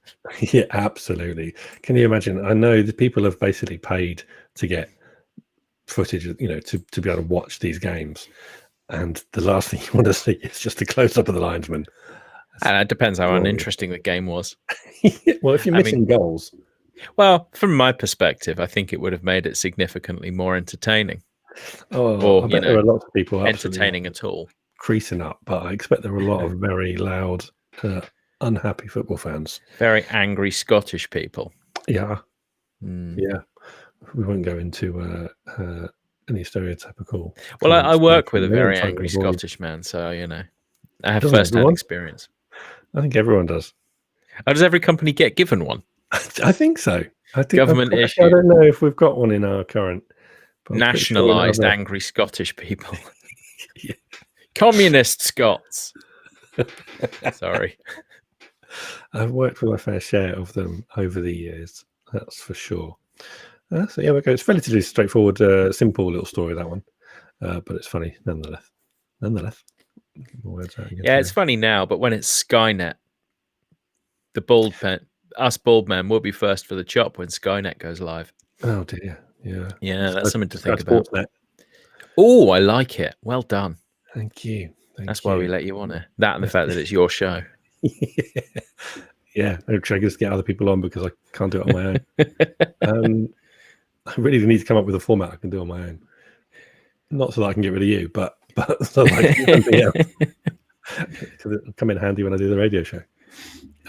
Yeah, absolutely. Can you imagine? I know the people have basically paid to get footage, you know, to be able to watch these games, and the last thing you want to see is just a close-up of the linesman. And it depends how uninteresting the game was. Well, if you're missing goals. Well, from my perspective, I think it would have made it significantly more entertaining. Oh, I bet there are lots of people entertaining at all. Creasing up, but I expect there were a lot of very loud, unhappy football fans. Very angry Scottish people. Yeah. Yeah. We won't go into any stereotypical. Well, I work with a very angry Scottish man, so, you know, I have first-hand experience. I think everyone does. Oh, does every company get given one? I think so. I think government issue. I don't know if we've got one in our current. Nationalised angry Scottish people. Yeah. Communist Scots. Sorry. I've worked with a fair share of them over the years. That's for sure. So yeah, okay. It's relatively straightforward, simple little story, that one, but it's funny nonetheless. Yeah, it's funny now, but when it's Skynet, us bald men will be first for the chop when Skynet goes live. Oh dear, yeah, that's something to think about. Oh, I like it. Well done. Thank you. That's why we let you on it. That and the fact that it's your show. Yeah, I'm trying to get other people on because I can't do it on my own. I really need to come up with a format I can do on my own. Not so that I can get rid of you, but so that I can do something else. Because it'll come in handy when I do the radio show.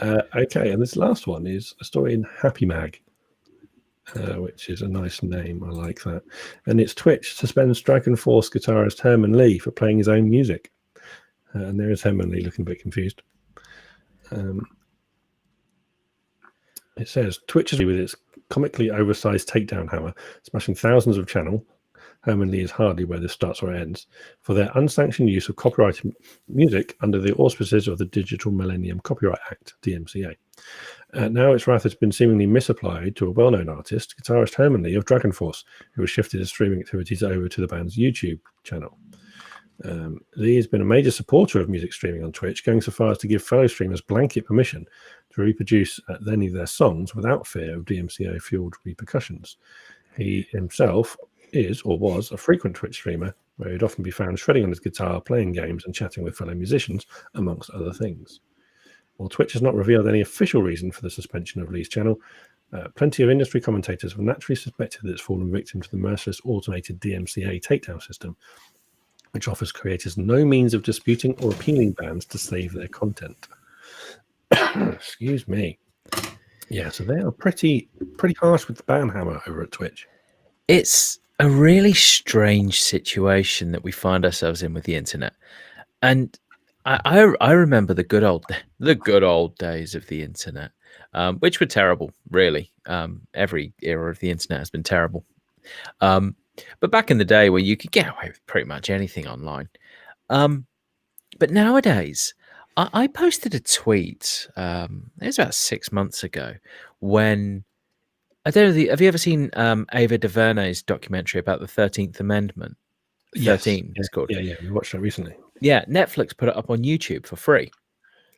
Okay, and this last one is a story in Happy Mag, which is a nice name. I like that. And it's Twitch suspends Dragon Force guitarist Herman Lee for playing his own music. And there is Herman Lee looking a bit confused. It says Twitch is with its comically oversized takedown hammer, smashing thousands of channel. Herman Lee is hardly where this starts or ends, for their unsanctioned use of copyrighted music under the auspices of the Digital Millennium Copyright Act, DMCA. Now its wrath has been seemingly misapplied to a well-known artist, guitarist Herman Lee of Dragon Force, who has shifted his streaming activities over to the band's YouTube channel. Lee has been a major supporter of music streaming on Twitch, going so far as to give fellow streamers blanket permission to reproduce any of their songs without fear of DMCA-fueled repercussions. He himself is or was a frequent Twitch streamer, where he'd often be found shredding on his guitar, playing games, and chatting with fellow musicians, amongst other things. While Twitch has not revealed any official reason for the suspension of Lee's channel, plenty of industry commentators have naturally suspected that it's fallen victim to the merciless automated DMCA takedown system, which offers creators no means of disputing or appealing bans to save their content. Excuse me. Yeah, so they are pretty harsh with the ban hammer over at Twitch. It's a really strange situation that we find ourselves in with the internet, and I remember the good old days of the internet, which were terrible. Really, every era of the internet has been terrible. But back in the day, where you could get away with pretty much anything online, but nowadays. I posted a tweet, it was about 6 months ago, when, I don't know, have you ever seen Ava DuVernay's documentary about the 13th Amendment? 13, it's called. Yeah, we watched that recently. Yeah, Netflix put it up on YouTube for free.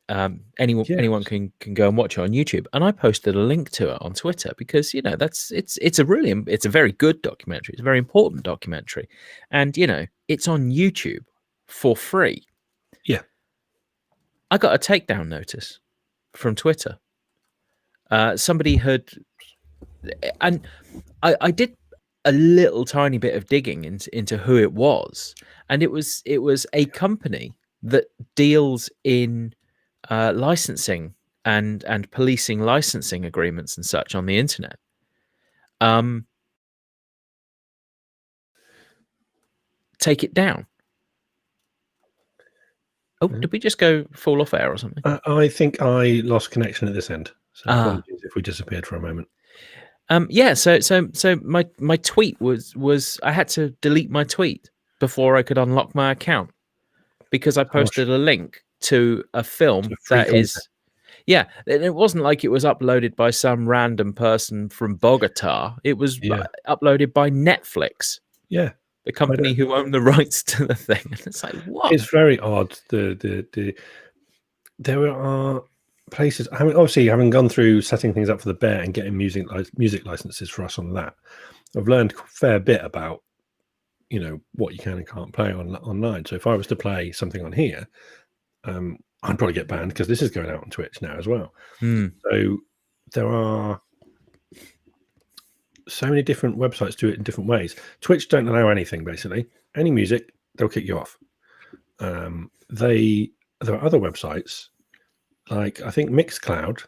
Anyone can go and watch it on YouTube. And I posted a link to it on Twitter because, you know, it's a very good documentary. It's a very important documentary. And, you know, it's on YouTube for free. Yeah. I got a takedown notice from Twitter. Somebody had, and I did a little tiny bit of digging into who it was, and it was a company that deals in licensing and policing licensing agreements and such on the internet. Take it down. Oh, did we just go fall off air or something? I think I lost connection at this end. So Ah. apologies if we disappeared for a moment. Yeah. So my tweet was I had to delete my tweet before I could unlock my account because I posted a link to a film free that is. content. Yeah, and it wasn't like it was uploaded by some random person from Bogota. It was uploaded by Netflix, Yeah. the company who owned the rights to the thing. And it's like, what? It's very odd. There are places. I mean, obviously, having gone through setting things up for the Bear and getting music licenses for us on that, I've learned a fair bit about, what you can and can't play online. So if I was to play something on here, I'd probably get banned because this is going out on Twitch now as well. So there are so many different websites do it in different ways. Twitch don't allow anything, basically. Any music, they'll kick you off. There are other websites, like I think Mixcloud,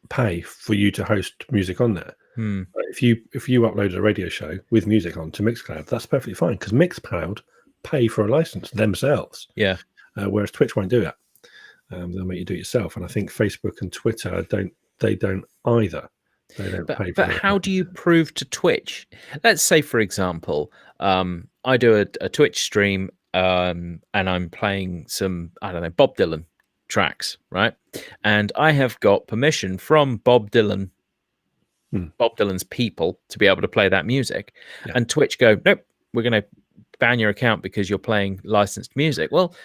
pay for you to host music on there. If you upload a radio show with music on to Mixcloud, that's perfectly fine because Mixcloud pay for a license themselves. Yeah. Whereas Twitch won't do that. They'll make you do it yourself. And I think Facebook and Twitter don't either. They don't pay for But it. how do you prove to Twitch? Let's say, for example, I do a Twitch stream and I'm playing some, I don't know, Bob Dylan tracks, right? And I have got permission from Bob Dylan's people to be able to play that music. Yeah. And Twitch go, nope, we're going to ban your account because you're playing licensed music. Well,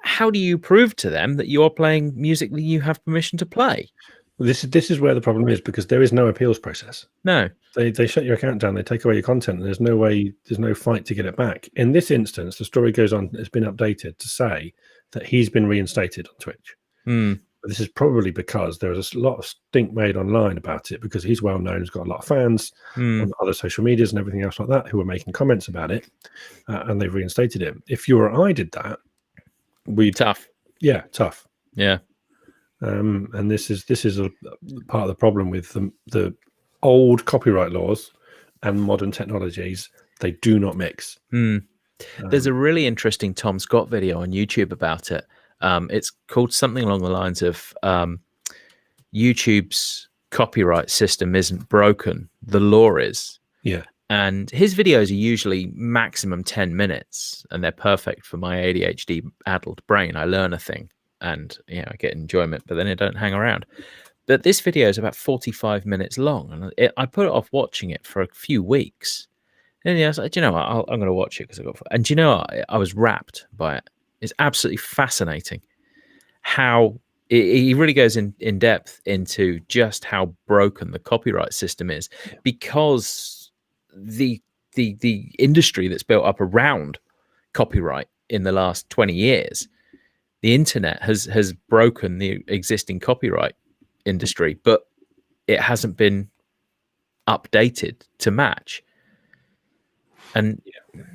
how do you prove to them that you're playing music that you have permission to play? This is where the problem is because there is no appeals process. No. They shut your account down. They take away your content. And there's no fight to get it back. In this instance, the story goes on. It's been updated to say that he's been reinstated on Twitch. But this is probably because there was a lot of stink made online about it because he's well known. He's got a lot of fans on other social medias and everything else like that who are making comments about it, and they've reinstated him. If you or I did that, tough. Yeah, tough. Yeah. And this is a part of the problem with the old copyright laws and modern technologies. They do not mix. There's a really interesting Tom Scott video on YouTube about it. It's called something along the lines of YouTube's copyright system isn't broken. The law is. Yeah. And his videos are usually maximum 10 minutes and they're perfect for my ADHD addled brain. I learn a thing and I get enjoyment, but then I don't hang around. But this video is about 45 minutes long. And I put it off watching it for a few weeks. And I was like, do you know what? I'm going to watch it because I got. And do you know what? I was rapt by it. It's absolutely fascinating how he really goes in depth into just how broken the copyright system is because the industry that's built up around copyright in the last 20 years, the internet has broken the existing copyright industry, but it hasn't been updated to match. And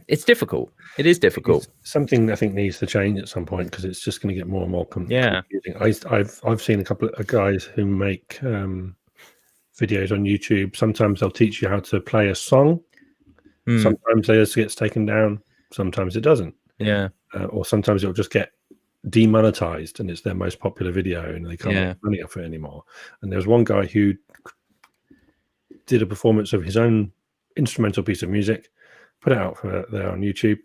it's difficult. It is difficult. It's something I think needs to change at some point because it's just going to get more and more confusing. I've seen a couple of guys who make videos on YouTube. Sometimes they'll teach you how to play a song. Sometimes it gets taken down. Sometimes it doesn't. Yeah. Or sometimes it'll just get demonetized and it's their most popular video and they can't make money off it anymore. And there was one guy who did a performance of his own instrumental piece of music, put it out there on YouTube,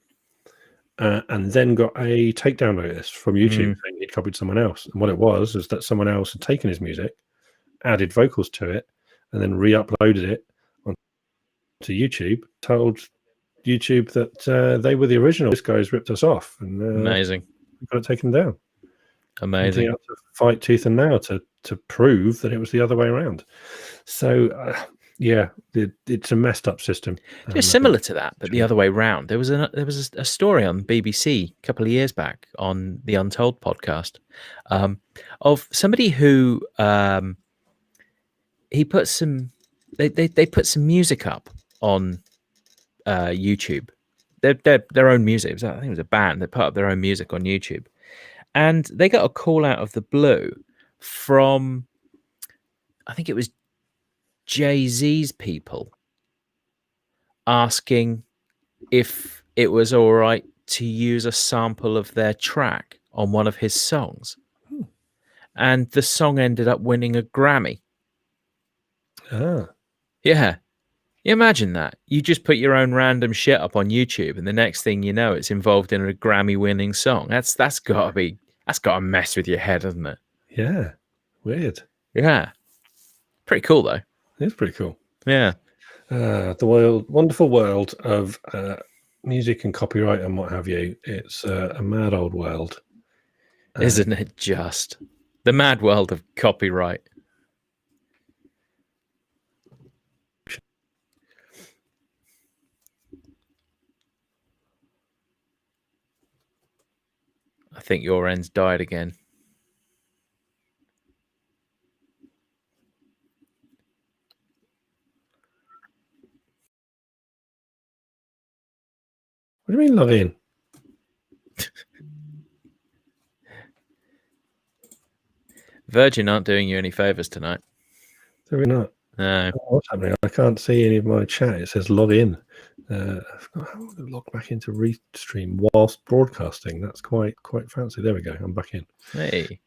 and then got a takedown notice from YouTube saying he'd copied someone else. And what it was that someone else had taken his music, added vocals to it, and then re-uploaded it onto YouTube, told YouTube that they were the original. This guy's ripped us off. And amazing. We got it taken down. Amazing. He had to fight tooth and nail to prove that it was the other way around. So, it's a messed up system. It's similar to that, but the other way around. There was a story on BBC a couple of years back on the Untold podcast of somebody who he put some they put some music up on YouTube. Their own music. I think it was a band that put up their own music on YouTube, and they got a call out of the blue from, I think it was Jay-Z's people, asking if it was all right to use a sample of their track on one of his songs. And the song ended up winning a Grammy. Ah. Yeah. You imagine that. You just put your own random shit up on YouTube, and the next thing you know, it's involved in a Grammy-winning song. That's gotta mess with your head, hasn't it? Yeah. Weird. Yeah. Pretty cool, though. It's pretty cool. Yeah. The wonderful world of music and copyright and what have you. It's a mad old world. Isn't it just? The mad world of copyright. I think your end's died again. What do you mean log in? Virgin aren't doing you any favours tonight. They're not. No. What's happening? I can't see any of my chat. It says log in. I've got to log back into Restream whilst broadcasting. That's quite fancy. There we go. I'm back in. Hey.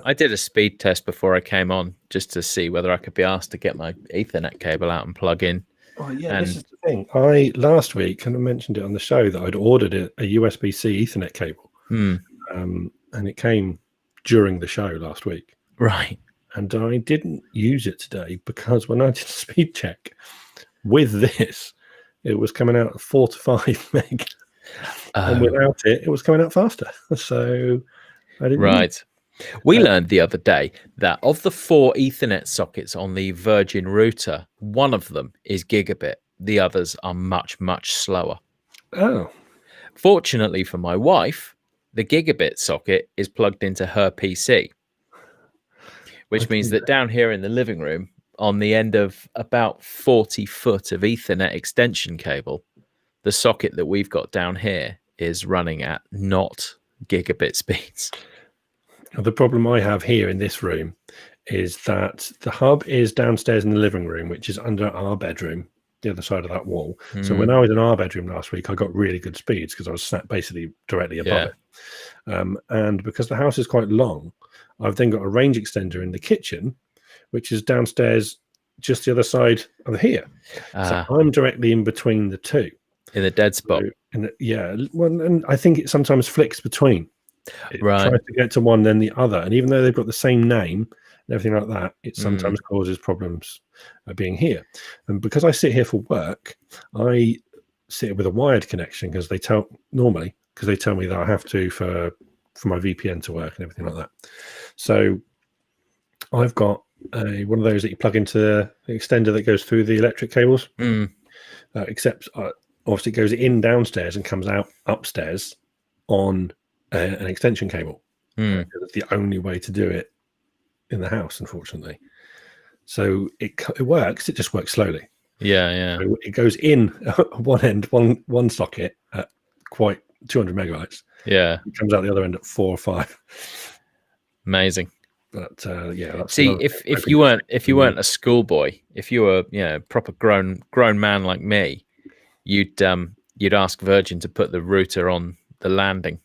I did a speed test before I came on just to see whether I could be asked to get my Ethernet cable out and plug in. Oh yeah, this is the thing. Last week, and I mentioned it on the show, that I'd ordered a USB-C Ethernet cable, and it came during the show last week. Right. And I didn't use it today because when I did a speed check with this, it was coming out at 4 to 5 meg, and without it, it was coming out faster. So I didn't. Right. We learned the other day that of the 4 Ethernet sockets on the Virgin router, one of them is gigabit. The others are much, much slower. Oh. Fortunately for my wife, the gigabit socket is plugged into her PC, which means that down here in the living room, on the end of about 40 foot of Ethernet extension cable, the socket that we've got down here is running at not gigabit speeds. The problem I have here in this room is that the hub is downstairs in the living room, which is under our bedroom, the other side of that wall. So when I was in our bedroom last week, I got really good speeds because I was sat basically directly above it. And because the house is quite long, I've then got a range extender in the kitchen, which is downstairs just the other side of here. So I'm directly in between the two. In the dead spot. So, and I think it sometimes flicks between. It right. tries to get to one, then the other. And even though they've got the same name and everything like that, it sometimes causes problems being here. And because I sit here for work, I sit with a wired connection because they tell me that I have to for my VPN to work and everything like that. So I've got one of those that you plug into the extender that goes through the electric cables, except obviously it goes in downstairs and comes out upstairs on an extension cable. It's the only way to do it in the house, unfortunately. So it works. It just works slowly. Yeah. So it goes in one end, one socket at quite 200 megabytes. Yeah. It comes out the other end at 4 or 5. Amazing. But that's see if you weren't a schoolboy, if you were a proper grown man like me, you'd ask Virgin to put the router on the landing.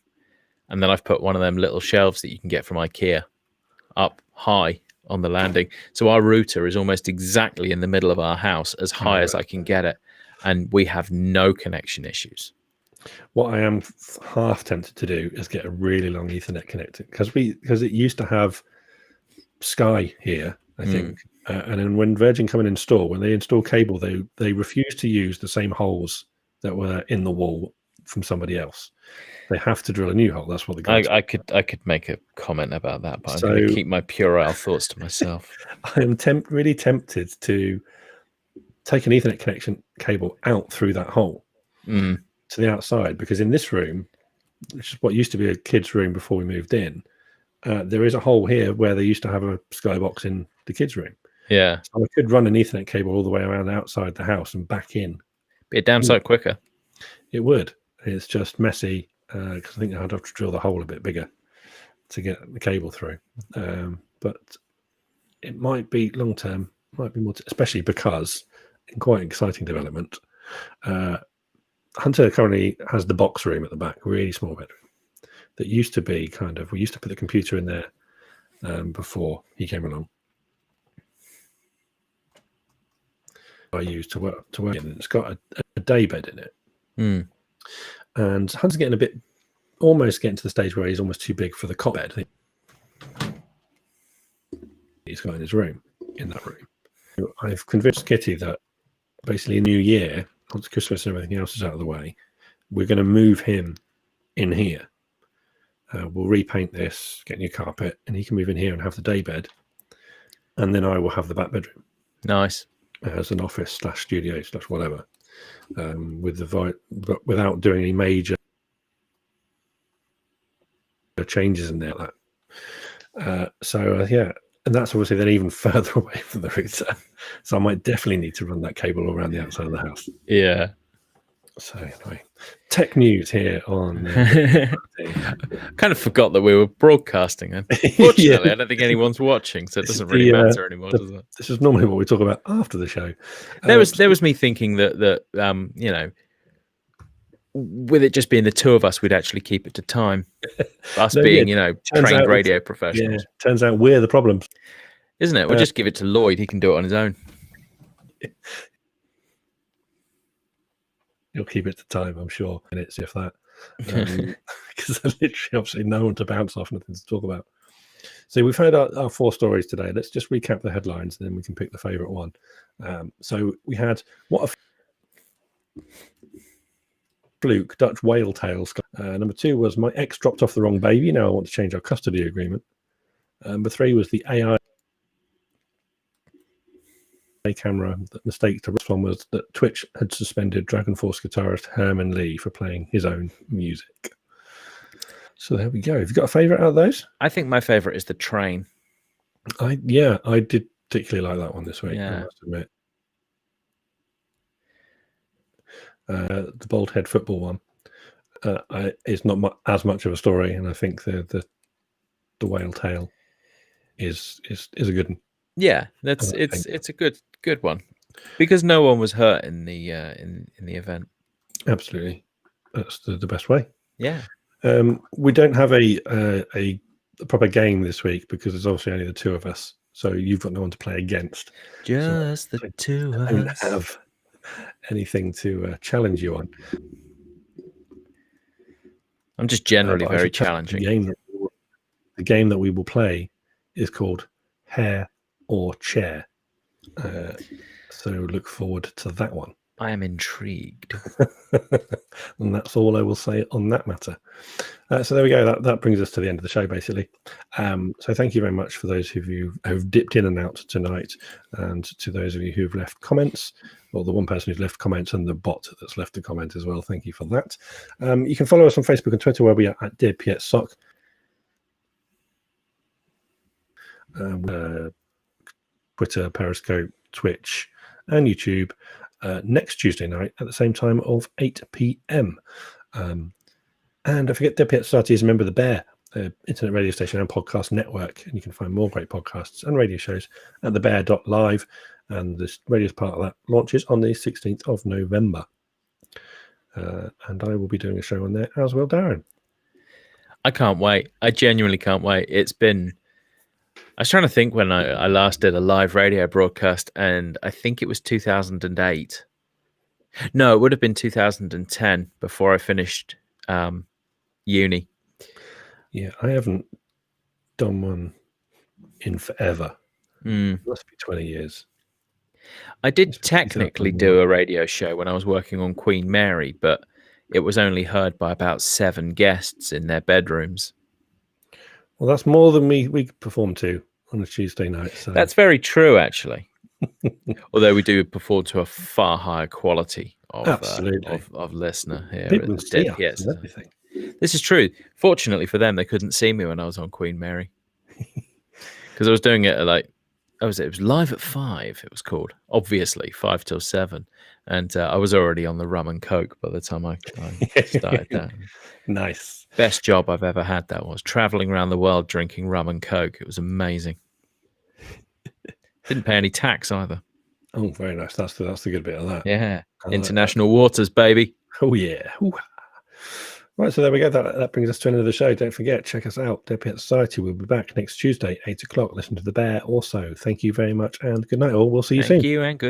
And then I've put one of them little shelves that you can get from IKEA up high on the landing. So our router is almost exactly in the middle of our house, as high as I can get it. And we have no connection issues. What I am half tempted to do is get a really long Ethernet connector because it used to have Sky here, I think. And then when Virgin come and install, when they install cable, they refuse to use the same holes that were in the wall from somebody else. They have to drill a new hole. That's what the guy. I could make a comment about that, but I'm going to keep my puerile thoughts to myself. I am really tempted to take an Ethernet connection cable out through that hole to the outside, because in this room, which is what used to be a kid's room before we moved in, there is a hole here where they used to have a skybox in the kids' room. Yeah, so I could run an Ethernet cable all the way around outside the house and back in. Be a damn sight quicker. It would. It's just messy. Because I think I'd have to drill the hole a bit bigger to get the cable through. But it might be long term, might be more, especially because in quite an exciting development, Hunter currently has the box room at the back, really small bedroom. that used to be we used to put the computer in there before he came along. I used to work in, and it's got a day bed in it. And Hunt's almost getting to the stage where he's almost too big for the cot bed he's got in his room, in that room. I've convinced Kitty that basically New Year, once Christmas and everything else is out of the way, we're going to move him in here. We'll repaint this, get new carpet, and he can move in here and have the day bed. And then I will have the back bedroom. Nice. As an office / studio / whatever, but without doing any major changes in there. Yeah, and that's obviously then even further away from the router. So I might definitely need to run that cable all around the outside of the house. Yeah. So anyway, tech news here on. Kind of forgot that we were broadcasting. Unfortunately, yeah. I don't think anyone's watching, so it doesn't really matter anymore, does it? This is normally what we talk about after the show. There was me thinking that you know, with it just being the two of us, we'd actually keep it to time. Us being, you know, trained radio professionals. Yeah, turns out we're the problems, isn't it? We'll just give it to Lloyd. He can do it on his own. You'll keep it to time, I'm sure, minutes if that, because there's literally obviously no one to bounce off, nothing to talk about. So we've had our 4 stories today. Let's just recap the headlines, and then we can pick the favourite one. So we had what a fluke, Dutch whale tails. Number 2 was my ex dropped off the wrong baby. Now I want to change our custody agreement. Number 3 was the AI camera. The mistake to this one was that Twitch had suspended Dragon Force guitarist Herman Lee for playing his own music. So there we go. Have you got a favourite out of those? I think my favourite is the train. I did particularly like that one this week. Yeah. I must admit. The bald head football one is not as much of a story, and I think the whale tail is a good one. Yeah, it's a good one because no one was hurt in the event. Absolutely, that's the best way. Yeah. We don't have a proper game this week because there's obviously only the two of us, so you've got no one to play against. Just the two of us. I don't have anything to challenge you on. I'm just generally very challenging. The game that we will play is called Hair or Chair. So look forward to that one. I am intrigued. And that's all I will say on that matter. So there we go. That brings us to the end of the show, basically. So thank you very much for those of you who've dipped in and out tonight, and to those of you who've left comments, or the one person who's left comments and the bot that's left a comment as well. Thank you for that. You can follow us on Facebook and Twitter, where we are at Dear Piett Sock. Twitter, Periscope, Twitch, and YouTube next Tuesday night at the same time of 8 p.m. And don't forget, Dear Piett Society is a member of the Bear internet radio station and podcast network, and you can find more great podcasts and radio shows at thebear.live, and this radio's part of that launches on the 16th of November. And I will be doing a show on there as well, Darren. I can't wait. I genuinely can't wait. I was trying to think when I last did a live radio broadcast, and I think it was 2008. No, it would have been 2010 before I finished uni. Yeah, I haven't done one in forever. It must be 20 years. I did technically do a radio show when I was working on Queen Mary, but it was only heard by about 7 guests in their bedrooms. Well, that's more than we perform to on a Tuesday night. So. That's very true, actually. Although we do perform to a far higher quality of listener here. People see us and everything. This is true. Fortunately for them, they couldn't see me when I was on Queen Mary, because I was doing it at it was live at 5. It was called, obviously 5 till 7, and I was already on the rum and coke by the time I started that. Nice. Best job I've ever had. That was traveling around the world drinking rum and coke. It was amazing. Didn't pay any tax either. Oh, very nice. That's the good bit of that. Yeah. International waters, baby. Oh yeah. Ooh. Right, so there we go. That brings us to the end of the show. Don't forget, check us out. Dead Piett Society. We'll be back next Tuesday, 8 o'clock. Listen to the Bear also. Thank you very much and good night all. We'll see you soon. Thank you and good